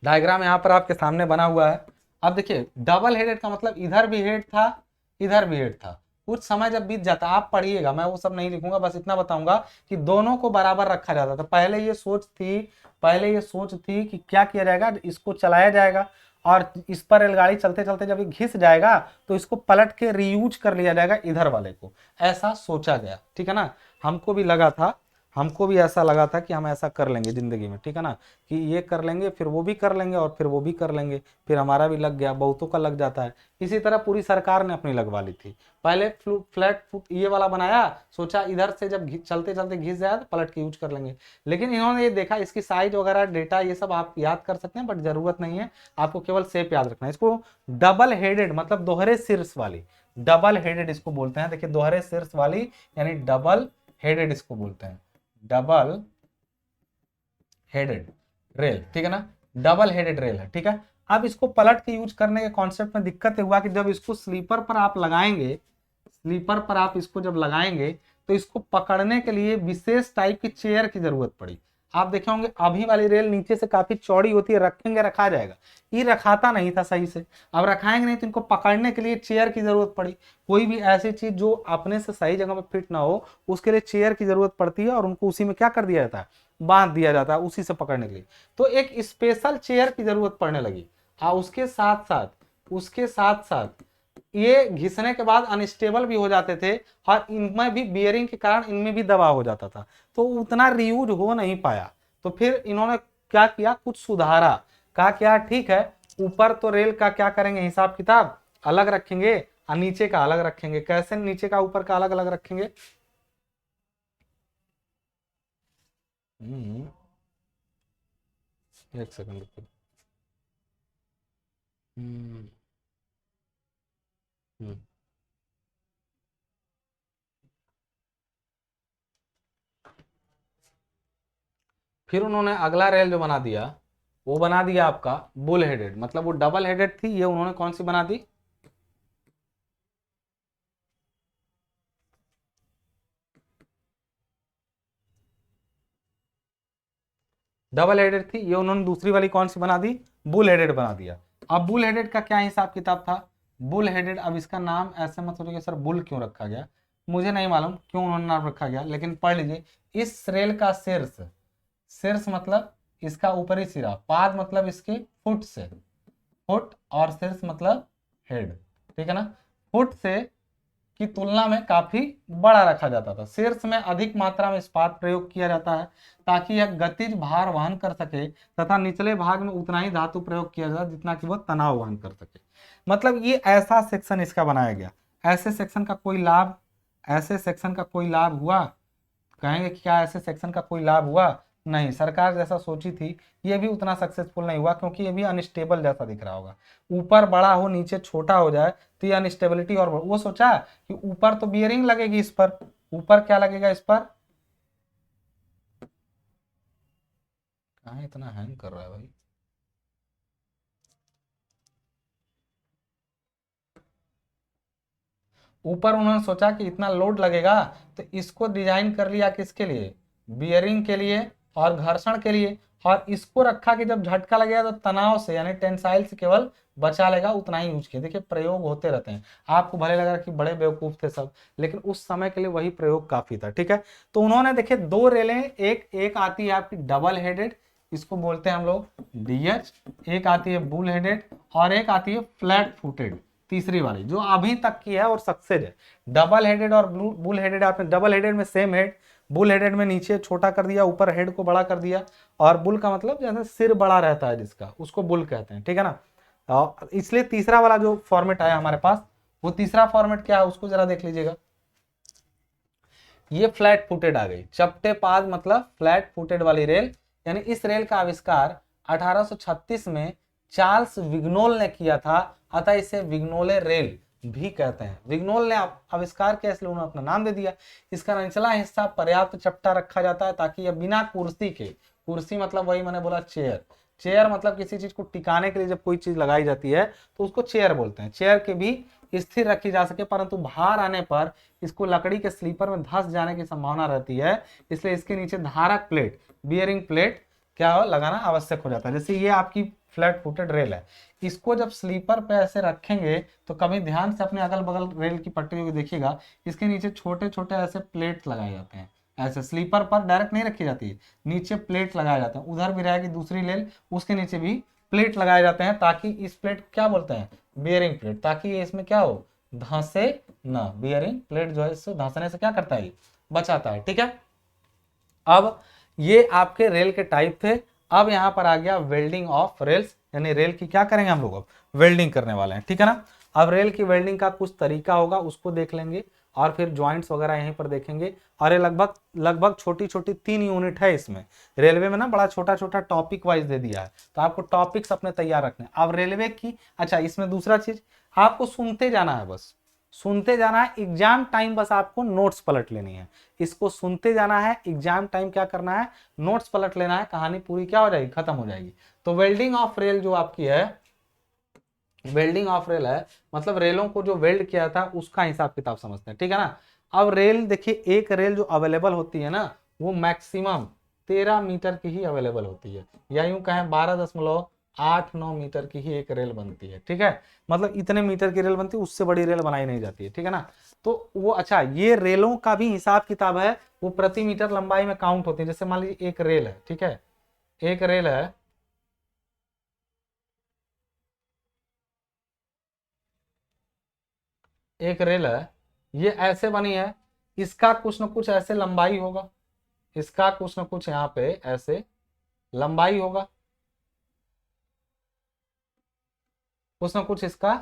डायग्राम यहां पर आपके सामने बना हुआ है। अब देखिए डबल हेडेड का मतलब इधर भी हेड था, इधर भी हेड था। कुछ समय जब बीत जाता, आप पढ़िएगा, मैं वो सब नहीं लिखूंगा, बस इतना बताऊंगा कि दोनों को बराबर रखा जाता था। पहले ये सोच थी कि क्या किया जाएगा, इसको चलाया जाएगा और इस पर रेलगाड़ी चलते चलते जब ये घिस जाएगा तो इसको पलट के रीयूज कर लिया जाएगा इधर वाले को, ऐसा सोचा गया, ठीक है ना। हमको भी लगा था, हमको भी ऐसा लगा था कि हम ऐसा कर लेंगे जिंदगी में, ठीक है ना, कि ये कर लेंगे फिर वो भी कर लेंगे और फिर वो भी कर लेंगे, फिर हमारा भी लग गया, बहुतों का लग जाता है। इसी तरह पूरी सरकार ने अपनी लगवा ली थी। पहले फ्लैट फुट ये वाला बनाया, सोचा इधर से जब चलते चलते घिस जाए तो पलट के यूज कर लेंगे, लेकिन इन्होंने ये देखा इसकी साइज वगैरह डेटा ये सब आप याद कर सकते हैं बट जरूरत नहीं है, आपको केवल शेप याद रखना है। इसको डबल हेडेड मतलब दोहरे शीर्ष वाली, डबल हेडेड इसको बोलते हैं। देखिए दोहरे शीर्ष वाली यानी डबल हेडेड इसको बोलते हैं, डबल हेडेड रेल, ठीक है ना, डबल हेडेड रेल है, ठीक है। अब इसको पलट के यूज करने के कॉन्सेप्ट में दिक्कत हुआ कि जब इसको स्लीपर पर आप लगाएंगे, स्लीपर पर आप इसको जब लगाएंगे तो इसको पकड़ने के लिए विशेष टाइप की चेयर की जरूरत पड़ी। आप देखे होंगे अभी वाली रेल नीचे से काफी चौड़ी होती है, रखेंगे रखा जाएगा, ये रखाता नहीं था सही से, अब रखाएंगे नहीं तो इनको पकड़ने के लिए चेयर की जरूरत पड़ी। कोई भी ऐसी चीज जो अपने से सही जगह पे फिट ना हो उसके लिए चेयर की जरूरत पड़ती है और उनको उसी में क्या कर दिया जाता है, बांध दिया जाता है उसी से पकड़ने के लिए। तो एक स्पेशल चेयर की जरूरत पड़ने लगी। उसके साथ साथ ये घिसने के बाद अनस्टेबल भी हो जाते थे और इनमें भी बियरिंग के कारण इनमें भी दबाव हो जाता था, तो उतना रीयूज हो नहीं पाया। तो फिर इन्होंने क्या किया, कुछ सुधारा, कहा क्या ठीक है, ऊपर तो रेल का क्या करेंगे हिसाब किताब अलग रखेंगे और नीचे का अलग रखेंगे। कैसे नीचे का ऊपर का अलग अलग रखेंगे, हम्म, एक सेकंड रुको। हम्म, हम्म। फिर उन्होंने अगला रेल जो बना दिया, वो बना दिया आपका बुल हेडेड, मतलब वो डबल हेडेड थी, ये उन्होंने कौन सी बना दी, डबल हेडेड थी, ये उन्होंने दूसरी वाली कौन सी बना दी, बुल हेडेड बना दिया। अब बुल हेडेड का क्या हिसाब किताब था, बुल हेडेड, अब इसका नाम ऐसे मत सोचिए सर बुल क्यों रखा गया, मुझे नहीं मालूम क्यों उन्होंने नाम रखा गया, लेकिन पढ़ लीजिए, इस रेल का शीर्ष, शीर्ष मतलब इसका ऊपरी सिरा, पाद मतलब इसके फुट से, फुट और शीर्ष मतलब हेड, ठीक है ना, फुट से की तुलना में काफी बड़ा रखा जाता था, शीर्ष में अधिक मात्रा में इस्पात प्रयोग किया जाता है ताकि यह गतिज भार वहन कर सके, तथा निचले भाग में उतना ही धातु प्रयोग किया जाता जितना कि वह तनाव वहन कर सके। मतलब ये ऐसा सेक्शन इसका बनाया गया, ऐसे सेक्शन का कोई लाभ, ऐसे सेक्शन का कोई लाभ हुआ, कहेंगे कि क्या ऐसे सेक्शन का कोई लाभ हुआ, नहीं, सरकार जैसा सोची थी ये भी उतना सक्सेसफुल नहीं हुआ, क्योंकि ये भी अनस्टेबल जैसा दिख रहा होगा, ऊपर बड़ा हो नीचे छोटा हो जाए तो ये अनस्टेबिलिटी, और वो सोचा कि ऊपर तो बियरिंग लगेगी इस पर, ऊपर क्या लगेगा इस पर, कहाँ इतना हैंग कर रहा है भाई, ऊपर उन्होंने सोचा कि इतना लोड लगेगा, तो इसको डिजाइन कर लिया किसके लिए, बियरिंग के लिए और घर्षण के लिए, और इसको रखा कि जब झटका लगेगा तो तनाव से यानी टेंसाइल से केवल बचा लेगा, उतना ही यूज किया। देखिए प्रयोग होते रहते हैं, आपको भले लगा कि बड़े बेवकूफ थे सब, लेकिन उस समय के लिए वही प्रयोग काफी था, ठीक है। तो उन्होंने देखिए दो रेलें, एक एक आती है आपकी डबल हेडेड, इसको बोलते हैं हम लोग डीएच, एक आती है बुल हेडेड, और एक आती है फ्लैट फुटेड, तीसरी वाली जो अभी तक की है और सक्सेस है। डबल हेडेड और बुल हेडेड, आपने डबल हेडेड में सेम हेड, बुल हेडेड में नीचे छोटा कर दिया, ऊपर हेड को बड़ा कर दिया, और बुल का मतलब जैसे सिर बड़ा रहता है जिसका, उसको बुल कहते हैं, ठीक है ना। और इसलिए तीसरा वाला जो फॉर्मेट आया हमारे पास, वो तीसरा फॉर्मेट क्या है उसको जरा देख लीजिएगा, ये फ्लैट फुटेड आ गई, चपटे पाद मतलब फ्लैट फुटेड वाली रेल, यानी इस रेल का आविष्कार 1836 में चार्ल्स विग्नोल ने किया था, अतः इसे विग्नोले रेल भी कहते हैं। विग्नोल ने आविष्कार किया इसलिए उन्होंने अपना नाम दे दिया। इसका निचला हिस्सा पर्याप्त चपटा रखा जाता है ताकि यह बिना कुर्सी के, कुर्सी मतलब वही मैंने बोला चेयर, चेयर मतलब किसी चीज को टिकाने के लिए जब कोई चीज लगाई जाती है तो उसको चेयर बोलते हैं, चेयर के भी स्थिर रखी जा सके, परंतु भार आने पर इसको लकड़ी के स्लीपर में धंस जाने की संभावना रहती है, इसलिए इसके नीचे धारक प्लेट, बियरिंग प्लेट क्या हो लगाना आवश्यक हो जाता है। जैसे ये आपकी फ्लैट फुटेड रेल है, इसको जब स्लीपर पे ऐसे रखेंगे तो कभी ध्यान से अपने अगल बगल रेल की पट्टियों को देखिएगा, इसके नीचे छोटे छोटे ऐसे प्लेट लगाए जाते हैं, ऐसे स्लीपर पर डायरेक्ट नहीं रखी जाती है, नीचे प्लेट लगाए जाते हैं, उधर भी रहेगी दूसरी रेल उसके नीचे भी प्लेट लगाए जाते हैं, ताकि इस प्लेट क्या बोलते हैं, बियरिंग प्लेट, ताकि ये इसमें क्या हो, धंसे ना, बियरिंग प्लेट जो है इससे धंसने से क्या करता है, बचाता है, ठीक है। अब ये आपके रेल के टाइप थे। अब यहाँ पर आ गया वेल्डिंग ऑफ रेल्स, यानी रेल की क्या करेंगे हम लोग, अब वेल्डिंग करने वाले हैं, ठीक है ना। अब रेल की वेल्डिंग का कुछ तरीका होगा उसको देख लेंगे, और फिर ज्वाइंट्स वगैरह यहीं पर देखेंगे, और ये लगभग लगभग छोटी छोटी 3 यूनिट है इसमें। रेलवे में ना बड़ा छोटा छोटा टॉपिक वाइज दे दिया है, तो आपको टॉपिक्स अपने तैयार रखने। अब रेलवे की, अच्छा इसमें दूसरा चीज आपको सुनते जाना है, बस सुनते जाना है, एग्जाम टाइम बस आपको नोट्स पलट लेनी है, इसको सुनते जाना है, एग्जाम टाइम क्या करना है, नोट्स पलट लेना है, कहानी पूरी क्या हो जाएगी, खत्म हो जाएगी। तो वेल्डिंग ऑफ रेल जो आपकी है, वेल्डिंग ऑफ रेल है मतलब रेलों को जो वेल्ड किया था उसका हिसाब किताब समझते हैं, ठीक है ना। अब रेल देखिए, एक रेल जो अवेलेबल होती है ना वो मैक्सिमम 13 मीटर की ही अवेलेबल होती है, या यूं कहें 12.89 मीटर की ही एक रेल बनती है, ठीक है। मतलब इतने मीटर की रेल बनती है, उससे बड़ी रेल बनाई नहीं जाती है, ठीक है ना। तो वो अच्छा, ये रेलों का भी हिसाब किताब है, वो प्रति मीटर लंबाई में काउंट होती है। जैसे मान लीजिए एक रेल है, ठीक है, एक रेल है, एक रेल है, ये ऐसे बनी है, इसका कुछ ना कुछ ऐसे लंबाई होगा, इसका कुछ ना कुछ यहाँ पे ऐसे लंबाई होगा, कुछ ना कुछ इसका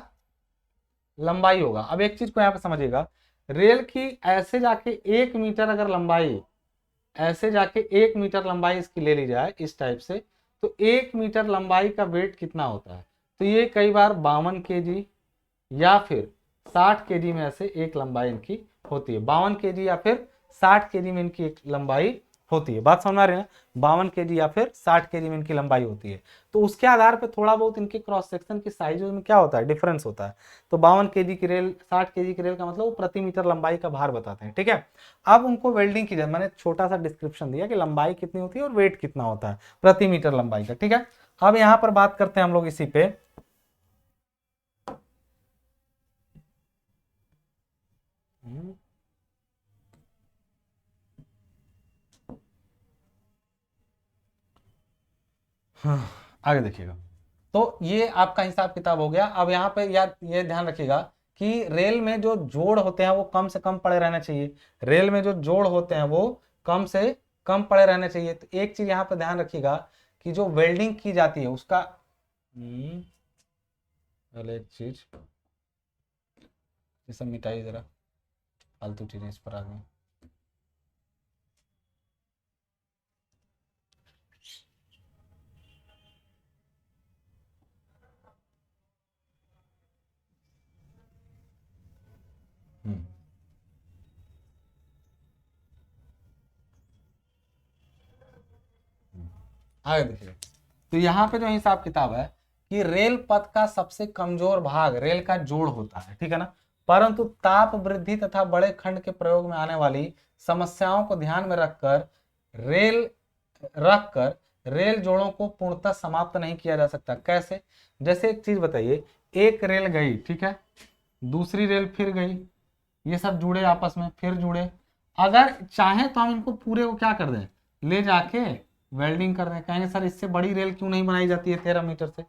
लंबाई होगा। अब एक चीज को यहाँ पे समझिएगा, रेल की ऐसे जाके 1 मीटर अगर लंबाई, ऐसे जाके 1 मीटर लंबाई इसकी ले ली जाए इस टाइप से, तो 1 मीटर लंबाई का वेट कितना होता है, तो ये कई बार 52 kg या फिर 60 kg में ऐसे एक लंबाई इनकी होती है, 52 kg या फिर 60 kg में इनकी एक लंबाई होती है। बात समझ में आ रही है ना, 52 केजी या फिर 60 केजी में इनकी लंबाई होती है। तो उसके आधार पे थोड़ा बहुत इनके क्रॉस सेक्शन की साइज में क्या होता है, डिफरेंस होता है। तो 52 केजी की रेल, 60 केजी की रेल का मतलब वो प्रति मीटर लंबाई का भार बताते हैं, ठीक है। अब उनको वेल्डिंग की जाए, मैंने छोटा सा डिस्क्रिप्शन दिया कि लंबाई कितनी होती है और वेट कितना होता है प्रति मीटर लंबाई का, ठीक है। अब यहाँ पर बात करते हैं हम लोग इसी पे। हाँ, आगे देखिएगा। तो ये आपका हिसाब किताब हो गया। अब यहाँ पे यार ये ध्यान रखिएगा कि रेल में जो जोड़ होते हैं वो कम से कम पड़े रहने चाहिए। रेल में जो जोड़ होते हैं वो कम से कम पड़े रहने चाहिए। तो एक चीज यहाँ पे ध्यान रखिएगा कि जो वेल्डिंग की जाती है उसका पहले एक चीज, ये सब मिटाइए जरा, फालतू चीजें इस पर आ गई। हम्म, आगे देखिए। तो यहाँ पे जो हिसाब किताब है कि रेल पथ का सबसे कमजोर भाग रेल का जोड़ होता है, ठीक है ना। परंतु ताप वृद्धि तथा बड़े खंड के प्रयोग में आने वाली समस्याओं को ध्यान में रेल रखकर रेल जोड़ों को पूर्णतः समाप्त नहीं किया जा सकता। कैसे? जैसे एक चीज बताइए, एक रेल गई, ठीक है, दूसरी रेल फिर गई, ये सब जुड़े आपस में, फिर जुड़े। अगर चाहे तो हम इनको पूरे को क्या कर दें, ले जाके वेल्डिंग कर दें। कहेंगे सर इससे बड़ी रेल क्यों नहीं बनाई जाती है 13 मीटर से?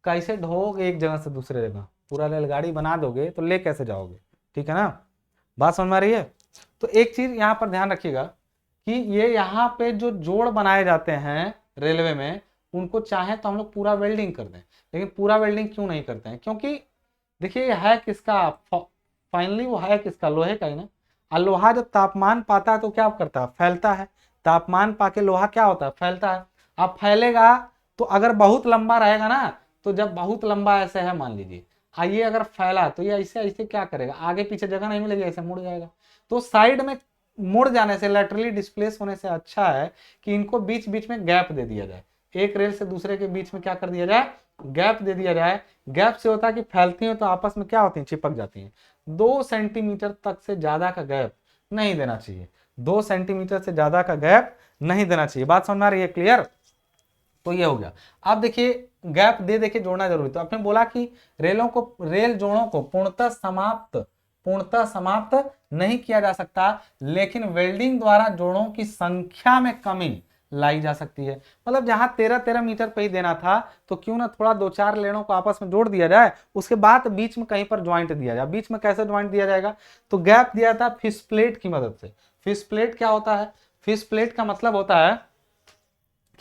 कैसे ढोगे एक जगह से दूसरे जगह? पूरा रेलगाड़ी बना दोगे तो ले कैसे जाओगे, ठीक है ना। बात समझ में आ रही है। तो एक चीज यहाँ पर ध्यान रखिएगा कि ये यहाँ पे जो जोड़ बनाए जाते हैं रेलवे में, उनको चाहे तो हम लोग पूरा वेल्डिंग कर दें, लेकिन पूरा वेल्डिंग क्यों नहीं करते हैं? क्योंकि देखिए है किसका, फाइनली वो है किसका, लोहे का ही ना। और लोहा जब तापमान पाता है तो क्या करता है, फैलता है। तापमान पाके लोहा क्या होता है, फैलता है। अब फैलेगा तो अगर बहुत लंबा रहेगा ना, तो जब बहुत लंबा ऐसे है मान लीजिए, आइए अगर फैला तो ये ऐसे ऐसे क्या करेगा, आगे पीछे जगह नहीं मिलेगी, ऐसे मुड़ जाएगा। तो साइड में मुड़ जाने से, लैटरली डिस्प्लेस होने से अच्छा है कि इनको बीच बीच में गैप दे दिया जाए। एक रेल से दूसरे के बीच में क्या कर दिया जाए, गैप दे दिया जाए। गैप से होता है कि फैलती हैं तो आपस में क्या होती हैं, चिपक जाती हैं। 2 सेंटीमीटर तक से ज्यादा का गैप नहीं देना चाहिए। 2 सेंटीमीटर से ज्यादा का गैप नहीं देना चाहिए। बात समझ में आ रही है, क्लियर? तो ये हो गया। अब देखिए गैप दे देके जोड़ना जरूरी। तो आपने बोला कि रेल जोड़ों को पूर्णतः समाप्त नहीं किया जा सकता, लेकिन वेल्डिंग द्वारा जोड़ों की संख्या में कमी लाई जा सकती है। मतलब जहां 13-13 मीटर पे ही देना था, तो क्यों ना थोड़ा 2-4 लेनों को आपस में जोड़ दिया जाए, उसके बाद बीच में कहीं पर ज्वाइंट दिया जाए। बीच में कैसे ज्वाइंट दिया जाएगा, तो गैप दिया था फिश प्लेट की मदद से। फिश प्लेट क्या होता है, फिश प्लेट का मतलब होता है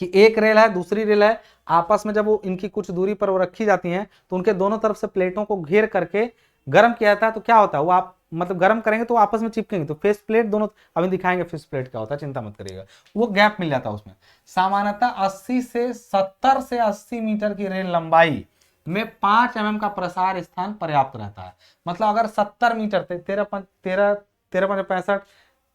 कि एक रेल है दूसरी रेल है, आपस में जब वो इनकी कुछ दूरी पर वो रखी जाती हैं, तो उनके दोनों तरफ से प्लेटों को घेर करके गर्म किया जाता है। तो क्या होता है, वो आप मतलब गर्म करेंगे तो आपस में चिपकेंगे। तो फेस प्लेट दोनों, अभी दिखाएंगे फेस प्लेट क्या होता है, चिंता मत करिएगा। वो गैप मिल जाता है उसमें। सामान्यतः 70 से 80 मीटर की रेल लंबाई में 5 mm का प्रसार स्थान पर्याप्त रहता है। मतलब अगर 70 मीटर, 13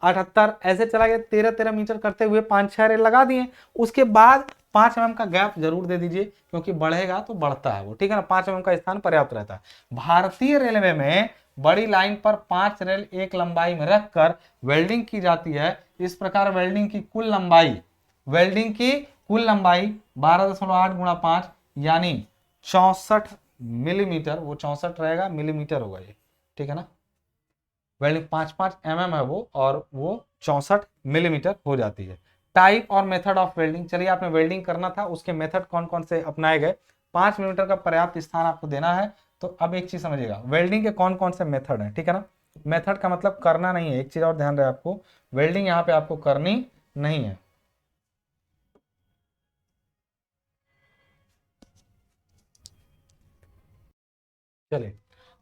78 ऐसे चला गया, 13-13 मीटर करते हुए 5-6 रेल लगा दिए। उसके बाद 5 mm का गैप जरूर दे दीजिए, क्योंकि बढ़ेगा तो बढ़ता है वो, ठीक है ना। 5 mm का स्थान पर्याप्त रहता है। भारतीय रेलवे में बड़ी लाइन पर 5 रेल एक लंबाई में रखकर वेल्डिंग की जाती है। इस प्रकार वेल्डिंग की कुल लंबाई 12.8 गुणा 5 यानी 64 मिलीमीटर, वो 64 रहेगा, मिलीमीटर होगा ये, ठीक है ना। वेल्डिंग 5-5 mm है वो, और वो 64 मिलीमीटर हो जाती है। टाइप और मेथड ऑफ वेल्डिंग, चलिए आपने वेल्डिंग करना था, उसके मेथड कौन कौन से अपनाए गए। 5 मिलीमीटर का पर्याप्त स्थान आपको देना है। तो अब एक चीज समझिएगा, वेल्डिंग के कौन कौन से मेथड है, ठीक है ना। मेथड का मतलब करना नहीं है, एक चीज और ध्यान रहे आपको, वेल्डिंग यहाँ पे आपको करनी नहीं है। चलिए,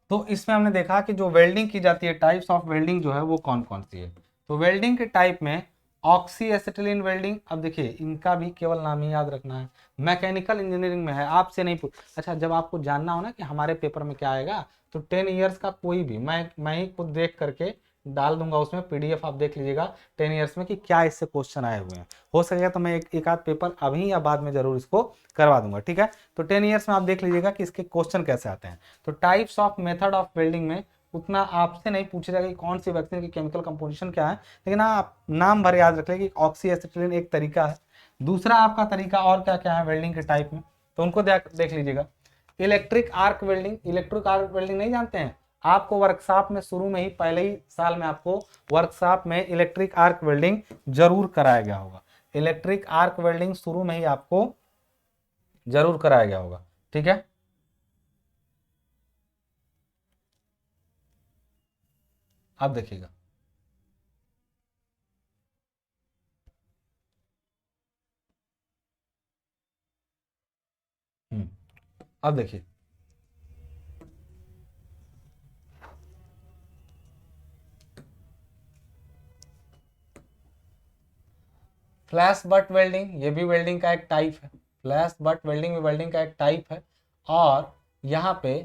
तो इसमें हमने देखा कि जो वेल्डिंग की जाती है, टाइप्स ऑफ वेल्डिंग जो है वो कौन कौन सी है। तो वेल्डिंग के टाइप में ऑक्सी एसिटिलीन वेल्डिंग, अब देखिए इनका भी केवल नाम ही याद रखना है, मैकेनिकल इंजीनियरिंग में है, आपसे नहीं पूछ। अच्छा, जब आपको जानना हो ना कि हमारे पेपर में क्या आएगा, तो 10 ईयर्स का कोई भी, मैं ही खुद देख करके डाल दूंगा उसमें, पीडीएफ आप देख लीजिएगा 10 ईयर्स में कि क्या इससे क्वेश्चन आए हुए हैं। हो सकेगा तो मैं एक आध पेपर अभी या बाद में जरूर इसको करवा दूंगा, ठीक है। तो 10 ईयर्स में आप देख लीजिएगा कि इसके क्वेश्चन कैसे आते हैं। तो types of method of welding में उतना आपसे नहीं पूछा जाएगा कि कौन सी वैक्सीन की केमिकल कंपोजिशन क्या है, लेकिन आप नाम भर याद रख लें कि ऑक्सी एसिटिलीन एक तरीका है। दूसरा आपका तरीका और क्या क्या है वेल्डिंग के टाइप में, तो उनको देख लीजिएगा। Electric arc welding, electric arc welding नहीं जानते हैं, आपको वर्कशॉप में शुरू में ही पहले ही साल में आपको वर्कशॉप में इलेक्ट्रिक आर्क वेल्डिंग जरूर कराया गया होगा। इलेक्ट्रिक आर्क वेल्डिंग शुरू में ही आपको जरूर कराया गया होगा, ठीक है। अब देखिएगा, अब देखिए फ्लैश बट वेल्डिंग, ये भी वेल्डिंग का एक टाइप है। फ्लैश बट वेल्डिंग भी वेल्डिंग का एक टाइप है। और यहाँ पे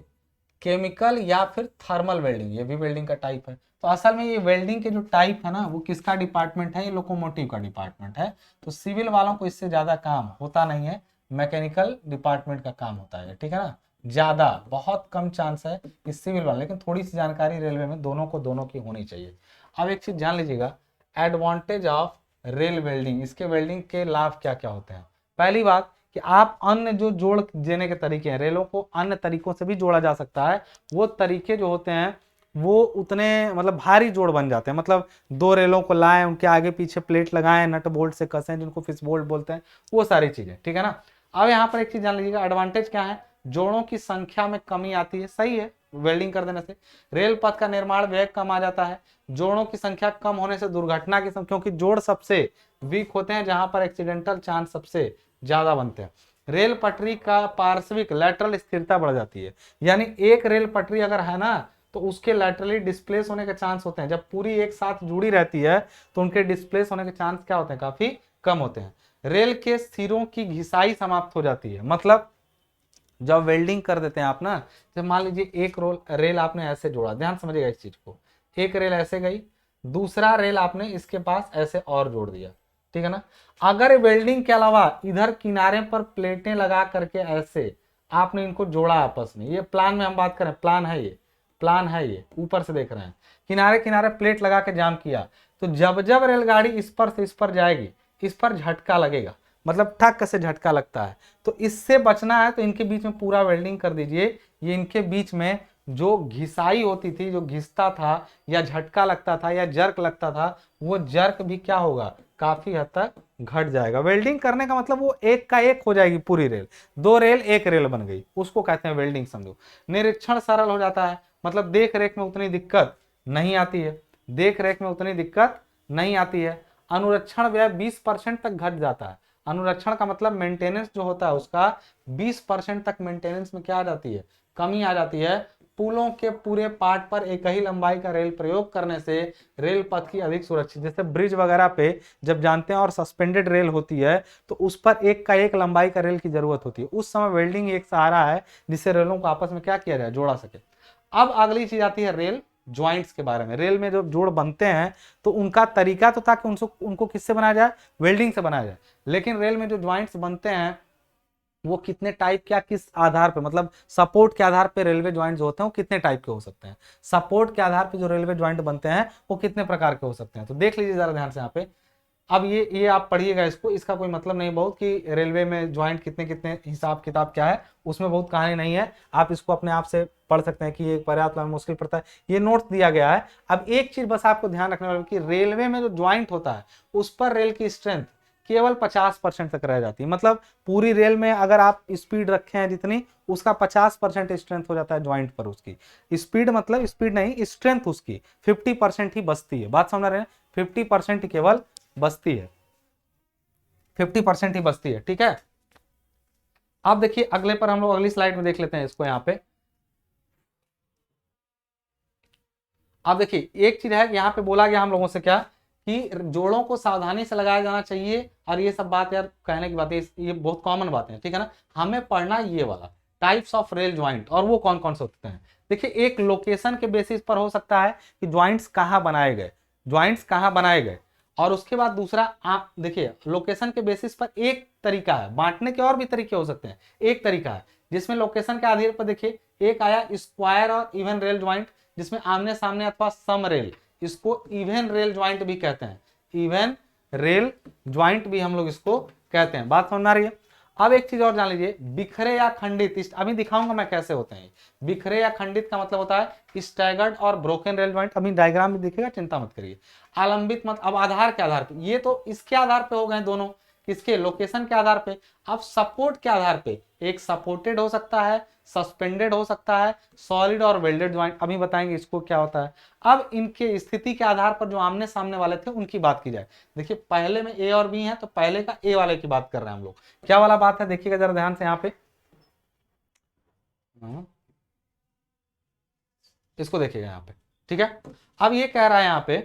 केमिकल या फिर थर्मल वेल्डिंग, ये भी वेल्डिंग का टाइप है। तो असल में ये वेल्डिंग के जो टाइप है ना, वो किसका डिपार्टमेंट है, ये लोकोमोटिव का डिपार्टमेंट है। तो सिविल वालों को इससे ज़्यादा काम होता नहीं है, मैकेनिकल डिपार्टमेंट का काम होता है, ठीक है ना। ज़्यादा बहुत कम चांस है कि सिविल वाले, लेकिन थोड़ी सी जानकारी रेलवे में दोनों को दोनों की होनी चाहिए। अब एक चीज़ जान लीजिएगा, एडवांटेज ऑफ रेल वेल्डिंग, इसके वेल्डिंग के लाभ क्या क्या होते हैं। पहली बात कि आप अन्य जो जोड़ देने के तरीके हैं, रेलों को अन्य तरीकों से भी जोड़ा जा सकता है। वो तरीके जो होते हैं वो उतने मतलब भारी जोड़ बन जाते हैं, मतलब दो रेलों को लाएं, उनके आगे पीछे प्लेट लगाएं, नट बोल्ट से कसें, जिनको फिश बोल्ट बोलते हैं, वो सारी चीजें, ठीक है ना। अब यहाँ पर एक चीज जान लीजिएगा, एडवांटेज क्या है, जोड़ों की संख्या में कमी आती है, सही है, वेल्डिंग कर देने से रेल पथ का निर्माण व्यय कम आ जाता है। जोड़ों की संख्या कम होने से दुर्घटना की संख्या, क्योंकि जोड़ सबसे वीक होते हैं जहां पर एक्सीडेंटल चांस सबसे ज्यादा बनते हैं। रेल पटरी का पार्श्विक लैटरल स्थिरता बढ़ जाती है, यानी एक रेल पटरी अगर है ना तो उसके लैटरली डिस्प्लेस होने के चांस होते हैं। जब पूरी एक साथ जुड़ी रहती है तो उनके डिस्प्लेस होने के चांस क्या होते हैं, काफी कम होते हैं। रेल के सिरों की घिसाई समाप्त हो जाती है, मतलब जब वेल्डिंग कर देते हैं आप ना, जब मान लीजिए एक रेल आपने ऐसे जोड़ा, ध्यान समझिएगा इस चीज को, एक रेल ऐसे गई, दूसरा रेल आपने इसके पास ऐसे और जोड़ दिया, ठीक है ना। अगर वेल्डिंग के अलावा इधर किनारे पर प्लेटें लगा करके ऐसे आपने इनको जोड़ा आपस में, ये प्लान में हम बात करें, प्लान है ये, प्लान है ये, ऊपर से देख रहे हैं, किनारे किनारे प्लेट लगा के जाम किया, तो जब जब रेलगाड़ी इस पर से इस पर जाएगी, इस पर झटका लगेगा, मतलब ठक से झटका लगता है। तो इससे बचना है तो इनके बीच में पूरा वेल्डिंग कर दीजिए। ये इनके बीच में जो घिसाई होती थी, जो घिसता था या झटका लगता था या जर्क लगता था, वो जर्क भी क्या होगा, काफी हद तक घट जाएगा। वेल्डिंग करने का मतलब वो एक का एक हो जाएगी पूरी रेल, दो रेल एक रेल बन गई, उसको कहते हैं वेल्डिंग, समझो। निरीक्षण सरल हो जाता है, मतलब देख रेख में उतनी दिक्कत नहीं आती है, देख रेख में उतनी दिक्कत नहीं आती है। अनुरक्षण व्यय 20% तक घट जाता है। अनुरक्षण का मतलब मेंटेनेंस जो होता है उसका 20% तक मेंटेनेंस में क्या आ जाती है, कमी आ जाती है। पुलों के पूरे पार्ट पर एक ही लंबाई का रेल प्रयोग करने से रेल पथ की अधिक सुरक्षित, जैसे ब्रिज वगैरह पे जब जानते हैं और सस्पेंडेड रेल होती है तो उस पर एक का एक लंबाई का रेल की जरूरत होती है, उस समय वेल्डिंग एक सहारा है जिससे रेलों को आपस में क्या किया जाए, जोड़ा सके। अब अगली चीज आती है रेल ज्वाइंट्स के बारे में। रेल में जो जोड़ बनते हैं तो उनका तरीका तो था कि उनको किससे बनाया जाए, वेल्डिंग से बनाया जाए, लेकिन रेल में जो ज्वाइंट्स बनते हैं वो कितने टाइप, क्या किस आधार पे, मतलब सपोर्ट के आधार पे रेलवे ज्वाइंट्स होते हैं वो कितने टाइप के हो सकते हैं, सपोर्ट के आधार पे जो रेलवे ज्वाइंट बनते हैं वो कितने प्रकार के हो सकते हैं। तो देख लीजिए जरा ध्यान से यहाँ पे। अब ये आप पढ़िएगा इसको, इसका कोई मतलब नहीं बहुत कि रेलवे में ज्वाइंट कितने कितने, हिसाब किताब क्या है उसमें बहुत कहानी नहीं है, आप इसको अपने आप से पढ़ सकते हैं कि ये पर्याप्त मुश्किल पड़ता है, ये नोट्स दिया गया है। अब एक चीज बस आपको ध्यान रखने वाली कि रेलवे में जो ज्वाइंट होता है उस पर रेल की स्ट्रेंथ केवल 50% तक रह जाती है, मतलब पूरी रेल में अगर आप स्पीड रखे हैं जितनी, उसका 50% स्ट्रेंथ हो जाता है ज्वाइंट पर, उसकी स्पीड, मतलब स्पीड नहीं, स्ट्रेंथ उसकी 50% ही बचती है। बात समझ रहे हैं, 50% केवल बचती है, 50% ही बचती है, ठीक है। अब देखिए अगले पर हम लोग अगली स्लाइड में देख लेते हैं इसको यहाँ पे। अब देखिए एक चीज है, यहाँ पे बोला गया हम लोगों से क्या कि जोड़ों को सावधानी से लगाया जाना चाहिए, और ये सब बात यार कहने की बात है, ये बहुत कॉमन बात है, ठीक है ना। हमें पढ़ना ये वाला, टाइप्स ऑफ रेल ज्वाइंट, और वो कौन कौन से होते हैं। देखिए एक लोकेशन के बेसिस पर हो सकता है कि ज्वाइंट्स कहाँ बनाए गए, ज्वाइंट्स कहाँ बनाए गए, और उसके बाद दूसरा आप देखिए लोकेशन के बेसिस पर एक तरीका है बांटने के, और भी तरीके हो सकते हैं, एक तरीका है जिसमें लोकेशन के आधार पर देखिए एक आया स्क्वायर और इवन रेल ज्वाइंट, जिसमें आमने सामने अथवा सम रेल, इसको इवन रेल ज्वाइंट भी कहते हैं, इवन रेल ज्वाइंट भी हम लोग इसको कहते हैं। बात समझ में आ रही है। अब एक चीज और जान लीजिए, बिखरे या खंडित, अभी दिखाऊंगा मैं कैसे होते हैं। बिखरे या खंडित का मतलब होता है स्टैगर्ड और ब्रोकन रेल ज्वाइंट, अभी डायग्राम में दिखेगा, चिंता मत करिए। आलंबित मत, अब आधार के आधार पे, ये तो इसके आधार पे हो गए दोनों, किसके, लोकेशन के आधार पे। अब सपोर्ट के आधार पे, एक सपोर्टेड हो सकता है, सस्पेंडेड हो सकता है, सॉलिड और वेल्डेड ज्वाइंट, अभी बताएंगे इसको क्या होता है। अब इनके स्थिति के आधार पर जो आमने सामने वाले थे उनकी बात की जाए। देखिए पहले में ए और बी है, तो पहले का ए वाले की बात कर रहे हैं हम लोग, क्या वाला बात है देखिएगा जरा ध्यान से यहाँ पे, इसको देखिएगा यहाँ पे, ठीक है। अब ये कह रहा है यहाँ पे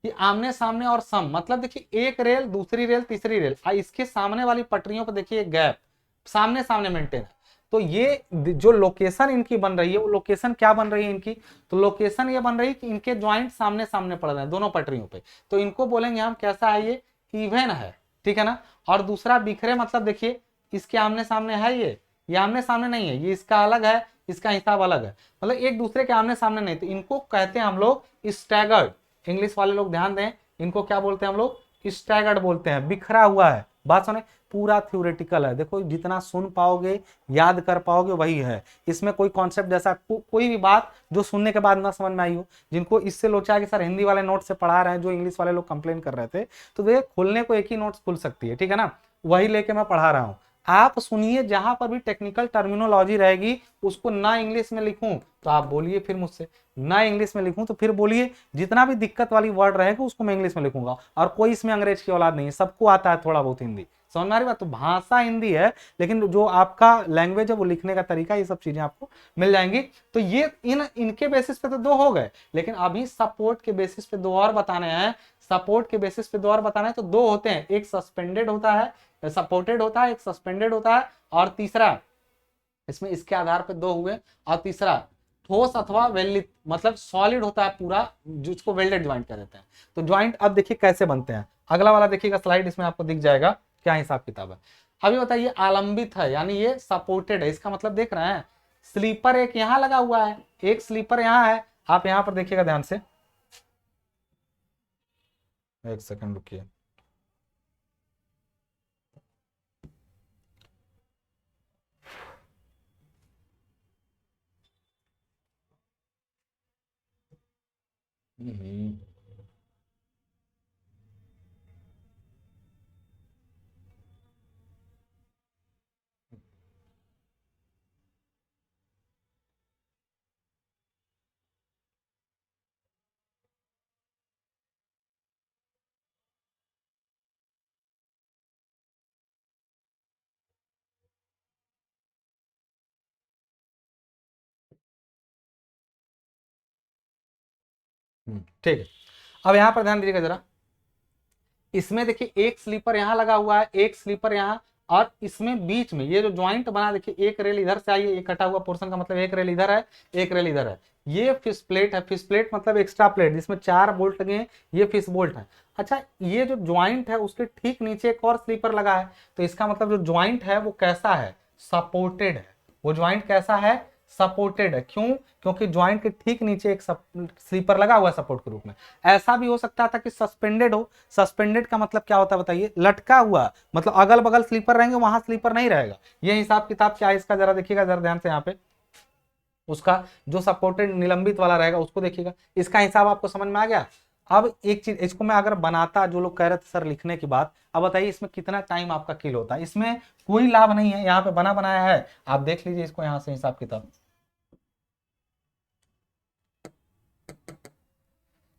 कि आमने सामने और सम, मतलब देखिए एक रेल दूसरी रेल तीसरी रेल, इसके सामने वाली पटरियों पर देखिए गैप, सामने सामने मेंटेन है। तो ये जो लोकेशन इनकी बन रही है, वो लोकेशन क्या बन रही है इनकी, तो लोकेशन ये बन रही है कि इनके ज्वाइंट सामने सामने पड़ रहे हैं दोनों पटरियों पे, तो इनको बोलेंगे हम कैसा है, ये इवन है, ठीक है ना। और दूसरा बिखरे, मतलब देखिए इसके आमने सामने है, ये आमने सामने नहीं है, ये इसका अलग है, इसका हिसाब अलग है, मतलब एक दूसरे के आमने सामने नहीं, तो इनको कहते हैं हम लोग स्टैगर्ड। इंग्लिश वाले लोग ध्यान दें, इनको क्या बोलते हैं हम लोग, स्टैगर्ड बोलते हैं, बिखरा हुआ है। बात सुने, पूरा थ्योरेटिकल है, देखो जितना सुन पाओगे याद कर पाओगे वही है, इसमें कोई कॉन्सेप्ट जैसा कोई भी बात जो सुनने के बाद ना समझ में आई हो, जिनको इससे लोचा है कि सर हिंदी वाले नोट से पढ़ा रहे हैं, जो इंग्लिश वाले लोग कंप्लेन कर रहे थे, तो देखिए खुलने को एक ही नोट्स खुल सकती है, ठीक है ना, वही लेके मैं पढ़ा रहा हूँ। आप सुनिए, जहां पर भी टेक्निकल टर्मिनोलॉजी रहेगी उसको ना इंग्लिश में लिखूं तो आप बोलिए फिर मुझसे, ना इंग्लिश में लिखूं तो फिर बोलिए, जितना भी दिक्कत वाली वर्ड रहेगा उसको मैं इंग्लिश में लिखूंगा, और कोई इसमें अंग्रेज की औलाद नहीं है, सबको आता है थोड़ा बहुत हिंदी, समझ में आ रही बात। तो भाषा हिंदी है, लेकिन जो आपका लैंग्वेज है वो लिखने का तरीका, ये सब चीजें आपको मिल जाएंगी। तो ये इनके बेसिस पे तो दो हो गए, लेकिन अभी सपोर्ट के बेसिस पे दो और बताने हैं, सपोर्ट के बेसिस पे दो और बताना है, तो दो होते हैं, एक सस्पेंडेड होता है, सपोर्टेड होता है, एक सस्पेंडेड होता है, और तीसरा इसमें इसके आधार पे दो हुए, और तीसरा ठोस अथवा वेल्डित, मतलब सॉलिड होता है पूरा, जिसको वेल्डेड ज्वाइंट कह देते हैं। तो ज्वाइंट अब देखिए कैसे बनते हैं, अगला वाला देखिएगा स्लाइड, इसमें आपको दिख जाएगा क्या हिसाब किताब है। अभी बताइए आलंबित है, यानी ये सपोर्टेड है, इसका मतलब देख रहे हैं, स्लीपर एक यहाँ लगा हुआ है, एक स्लीपर यहाँ है, आप यहाँ पर देखिएगा ध्यान से, एक सेकंड रुकिए, ठीक है। अब यहाँ पर ध्यान दीजिएगा जरा, इसमें देखिए एक स्लीपर यहाँ लगा हुआ है, एक स्लीपर यहाँ, और इसमें बीच में ये जो ज्वाइंट बना, देखिए एक रेल इधर से आई है, एक कटा हुआ पोर्शन का मतलब एक रेल इधर है, एक रेल इधर है, ये फिश प्लेट है, फिश प्लेट मतलब एक्स्ट्रा प्लेट जिसमें 4 बोल्ट लगे हैं, ये फिश बोल्ट है। अच्छा ये जो ज्वाइंट है उसके ठीक नीचे एक और स्लीपर लगा है, तो इसका मतलब जो ज्वाइंट है वो कैसा है, सपोर्टेड है, वो ज्वाइंट कैसा है, सपोर्टेड है। क्यों, क्योंकि ज्वाइंट के ठीक नीचे एक स्लीपर लगा हुआ है सपोर्ट के रूप में। ऐसा भी हो सकता था कि सस्पेंडेड हो, सस्पेंडेड का मतलब क्या होता है बताइए, लटका हुआ, मतलब अगल बगल स्लीपर रहेंगे, वहां स्लीपर नहीं रहेगा। ये हिसाब किताब क्या है इसका, जरा देखिएगा जरा ध्यान से यहाँ पे, उसका जो सपोर्टेड निलंबित वाला रहेगा उसको देखिएगा, इसका हिसाब आपको समझ में आ गया। अब एक चीज, इसको मैं अगर बनाता, जो लोग कह रहे थे सर लिखने की बात, अब बताइए इसमें कितना टाइम आपका किल होता है, इसमें कोई लाभ नहीं है, यहाँ पे बना बनाया है, आप देख लीजिए इसको यहाँ से हिसाब किताब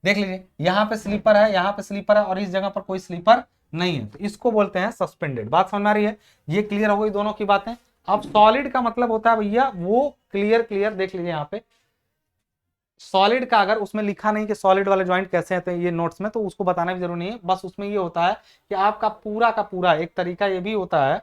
देख लीजिए, यहाँ पे स्लीपर है, यहाँ पे स्लीपर है, और इस जगह पर कोई स्लीपर नहीं है, तो इसको बोलते हैं सस्पेंडेड। बात समझ में आ रही है, ये क्लियर हो गई दोनों की बातें। अब सॉलिड का मतलब होता है भैया वो क्लियर क्लियर देख लीजिए यहाँ पे, सॉलिड का अगर उसमें लिखा नहीं कि सॉलिड वाले ज्वाइंट कैसे हैं तो ये नोट्स में, तो उसको बताना भी जरूरी नहीं है, बस उसमें ये होता है कि आपका पूरा का पूरा, एक तरीका ये भी होता है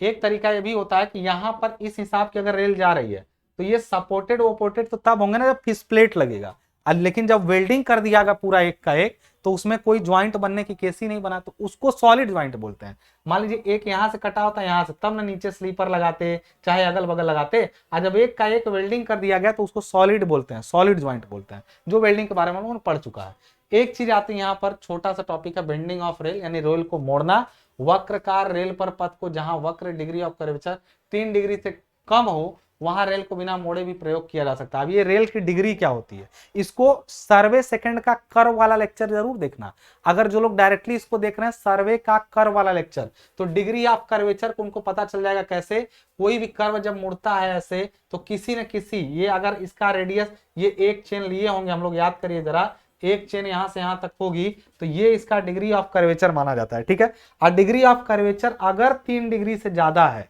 एक तरीका ये भी होता है कि यहाँ पर इस हिसाब की अगर रेल जा रही है तो ये सपोर्टेड वोपोर्टेड तो तब होंगे ना जब फिश प्लेट लगेगा, लेकिन जब वेल्डिंग कर दिया गया पूरा एक का एक तो उसमें कोई ज्वाइंट बनने की केस ही नहीं बना, तो उसको सॉलिड ज्वाइंट बोलते हैं। मान लीजिए एक यहां से कटा होता है यहां से, तब ना नीचे स्लीपर लगाते चाहे अगल बगल लगाते, और जब एक का एक वेल्डिंग कर दिया गया तो उसको सॉलिड बोलते हैं, सॉलिड ज्वाइंट बोलते हैं, जो वेल्डिंग के बारे में हम पढ़ चुका है। एक चीज आती है यहाँ पर, छोटा सा टॉपिक है बेंडिंग ऑफ रेल, यानी रेल को मोड़ना। वक्रकार रेल पर पथ को जहां वक्र डिग्री ऑफ कर्वेचर 3 डिग्री से कम हो वहां रेल को बिना मोड़े भी प्रयोग किया जा सकता है। अब ये रेल की डिग्री क्या होती है, इसको सर्वे सेकंड का कर्व वाला लेक्चर जरूर देखना। अगर जो लोग डायरेक्टली इसको देख रहे हैं सर्वे का कर्व वाला लेक्चर, तो डिग्री ऑफ कर्वेचर को उनको पता चल जाएगा कैसे। कोई भी कर्व जब मुड़ता है ऐसे तो किसी न किसी, ये अगर इसका रेडियस ये एक चेन लिए होंगे हम लोग, याद करिए जरा, एक चेन यहां से यहां तक होगी तो ये इसका डिग्री ऑफ कर्वेचर माना जाता है, ठीक है। और डिग्री ऑफ कर्वेचर अगर 3 डिग्री से ज्यादा है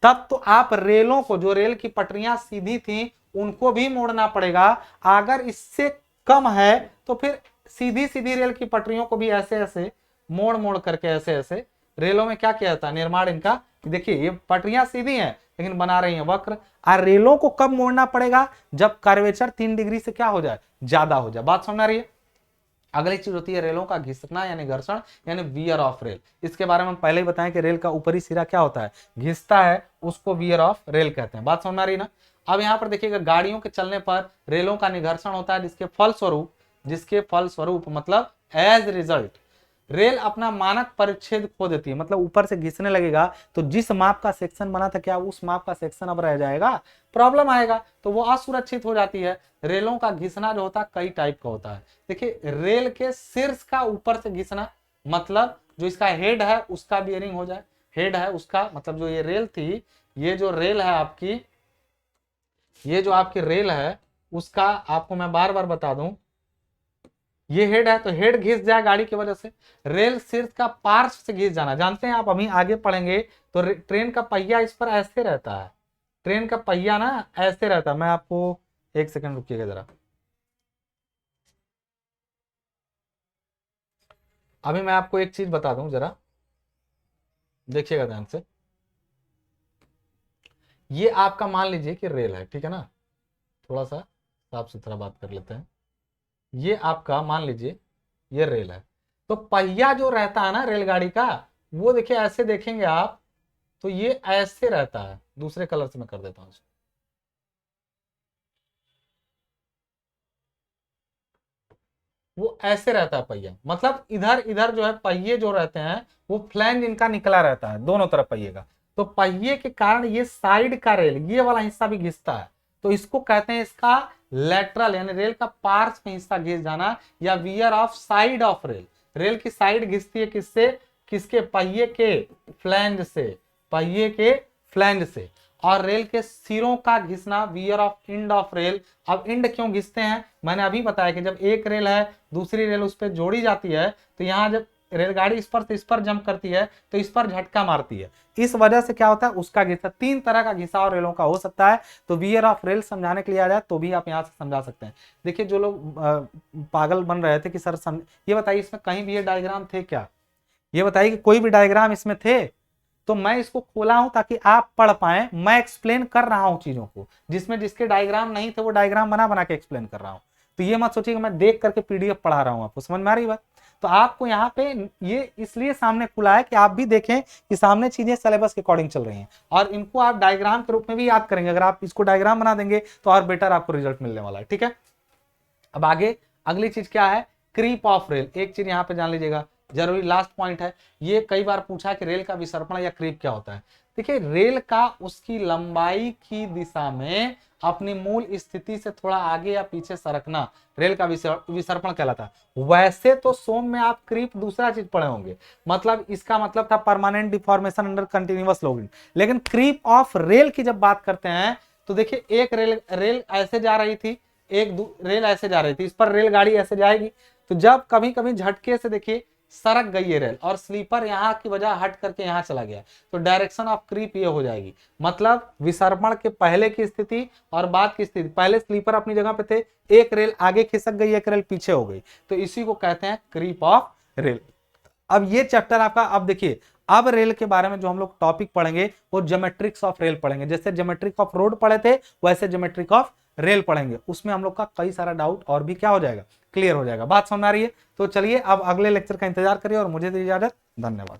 तब तो आप रेलों को, जो रेल की पटरियां सीधी थी उनको भी मोड़ना पड़ेगा। अगर इससे कम है तो फिर सीधी सीधी रेल की पटरियों को भी ऐसे ऐसे मोड़ मोड़ करके ऐसे ऐसे रेलों में क्या किया जाता है, निर्माण इनका। देखिए ये पटरियां सीधी हैं लेकिन बना रही हैं वक्र। और रेलों को कब मोड़ना पड़ेगा, जब कर्वेचर 3 डिग्री से क्या हो जाए, ज्यादा हो जाए। बात समझ आ रही है। अगली चीज होती है रेलों का घिसना यानी घर्षण, यानी वियर ऑफ रेल। इसके बारे में पहले ही बताएं कि रेल का ऊपरी सिरा क्या होता है, घिसता है, उसको वियर ऑफ रेल कहते हैं। बात समझ में आ रही ना। अब यहाँ पर देखिएगा गाड़ियों के चलने पर रेलों का निघर्षण होता है, जिसके फलस्वरूप मतलब एज रिजल्ट रेल अपना मानक परिच्छेद खो देती है। मतलब ऊपर से घिसने लगेगा तो जिस माप का सेक्शन बना था क्या उस माप का सेक्शन अब रह जाएगा, प्रॉब्लम आएगा, तो वो असुरक्षित हो जाती है। रेलों का घिसना जो होता है कई टाइप का होता है। देखिए रेल के शीर्ष का ऊपर से घिसना, मतलब जो इसका हेड है उसका बियरिंग हो जाए, हेड है उसका, मतलब जो ये रेल थी, ये जो रेल है आपकी, ये जो आपकी रेल है उसका, आपको मैं बार बार बता दूं, ये हेड है तो हेड घिस जाए गाड़ी की वजह से। रेल शीर्ष का पार्श्व से घिस जाना, जानते हैं आप, अभी आगे पढ़ेंगे तो ट्रेन का पहिया इस पर ऐसे रहता है, ट्रेन का पहिया ना ऐसे रहता है। मैं आपको एक सेकंड रुकिएगा जरा, अभी मैं आपको एक चीज बता दूं जरा, देखिएगा ध्यान से। ये आपका मान लीजिए कि रेल है, ठीक है ना, थोड़ा सा साफ सुथरा बात कर लेते हैं। ये आपका मान लीजिए ये रेल है, तो पहिया जो रहता है ना रेलगाड़ी का, वो देखिए ऐसे देखेंगे आप तो ये ऐसे रहता है। दूसरे कलर से मैं कर देता हूं, वो ऐसे रहता है पहिया, मतलब इधर इधर जो है पहिए जो रहते हैं वो फ्लैंज इनका निकला रहता है दोनों तरफ पहिए का। तो पहिए के कारण ये साइड का रेल, ये वाला हिस्सा भी घिसता है, तो इसको कहते हैं इसका लेटरल, यानी रेल का पार्श्व हिस्सा घिस जाना, या wear off side of rail. Rail की साइड घिसती है किससे, किसके, पहिए के फ्लैंज से, पहिए के फ्लैंज से। और रेल के सिरों का घिसना wear of end of rail. अब इंड क्यों घिसते हैं, मैंने अभी बताया कि जब एक रेल है दूसरी रेल उस पर जोड़ी जाती है तो यहाँ जब रेलगाड़ी इस पर से इस पर जंप करती है तो इस पर झटका मारती है, इस वजह से क्या होता है उसका घिसा। 3 तरह का घिसाव रेलों का हो सकता है, तो वियर ऑफ रेल समझाने के लिए आ जाए तो भी आप यहाँ से समझा सकते हैं। देखिए जो लोग पागल बन रहे थे कि सर ये बताइए इसमें कहीं भी ये डायग्राम थे क्या, ये बताइए कि कोई भी डायग्राम इसमें थे। तो मैं इसको खोला हूं ताकि आप पढ़ पाए, मैं एक्सप्लेन कर रहा हूं चीजों को, जिसमें जिसके डायग्राम नहीं थे वो डायग्राम बना बना के एक्सप्लेन कर रहा हूं। तो ये मत सोचिए कि मैं देख करके पीडीएफ पढ़ा रहा हूं, आपको समझ में आ रही बात। तो आपको यहाँ पे ये इसलिए सामने खुला है कि आप भी देखें कि सामने चीजें सिलेबस के अकॉर्डिंग चल रही हैं, और इनको आप डायग्राम के रूप में भी याद करेंगे। अगर आप इसको डायग्राम बना देंगे तो और बेटर आपको रिजल्ट मिलने वाला है, ठीक है। अब आगे अगली चीज क्या है, क्रीप ऑफ रेल। एक चीज यहाँ पे जान लीजिएगा, जरूरी लास्ट पॉइंट है, ये कई बार पूछा कि रेल का विसर्पण या क्रीप क्या होता है। देखिए रेल का उसकी लंबाई की दिशा में अपनी मूल स्थिति से थोड़ा आगे या पीछे सरकना रेल का विसर्पण कहलाता है। वैसे तो सोम में आप क्रीप दूसरा चीज पढ़े होंगे, मतलब इसका मतलब था permanent deformation under continuous loading. लेकिन क्रीप ऑफ रेल की जब बात करते हैं तो देखिए एक रेल ऐसे जा रही थी, एक रेल ऐसे जा रही थी, इस पर रेलगाड़ी ऐसे जाएगी, तो जब कभी कभी झटके से देखिए सरक गई है रेल और स्लीपर यहाँ की वजह हट करके यहाँ चला गया, तो डायरेक्शन ऑफ क्रीप ये हो जाएगी। मतलब विसर्पण के पहले की स्थिति और बाद की स्थिति, पहले स्लीपर अपनी जगह पे थे, एक रेल आगे खिसक गई, एक रेल पीछे हो गई, तो इसी को कहते हैं क्रीप ऑफ रेल। अब ये चैप्टर आपका, अब देखिए अब रेल के बारे में जो हम लोग टॉपिक पढ़ेंगे वो ज्योमेट्रिक्स ऑफ रेल पढ़ेंगे। जैसे ज्योमेट्रिक ऑफ रोड पढ़े थे वैसे ज्योमेट्रिक ऑफ रेल पढ़ेंगे। उसमें हम लोग का कई सारा डाउट और भी क्या हो जाएगा, क्लियर हो जाएगा। बात समझ आ रही है? तो चलिए अब अगले लेक्चर का इंतजार करिए और मुझे दीजिए इजाजत। धन्यवाद।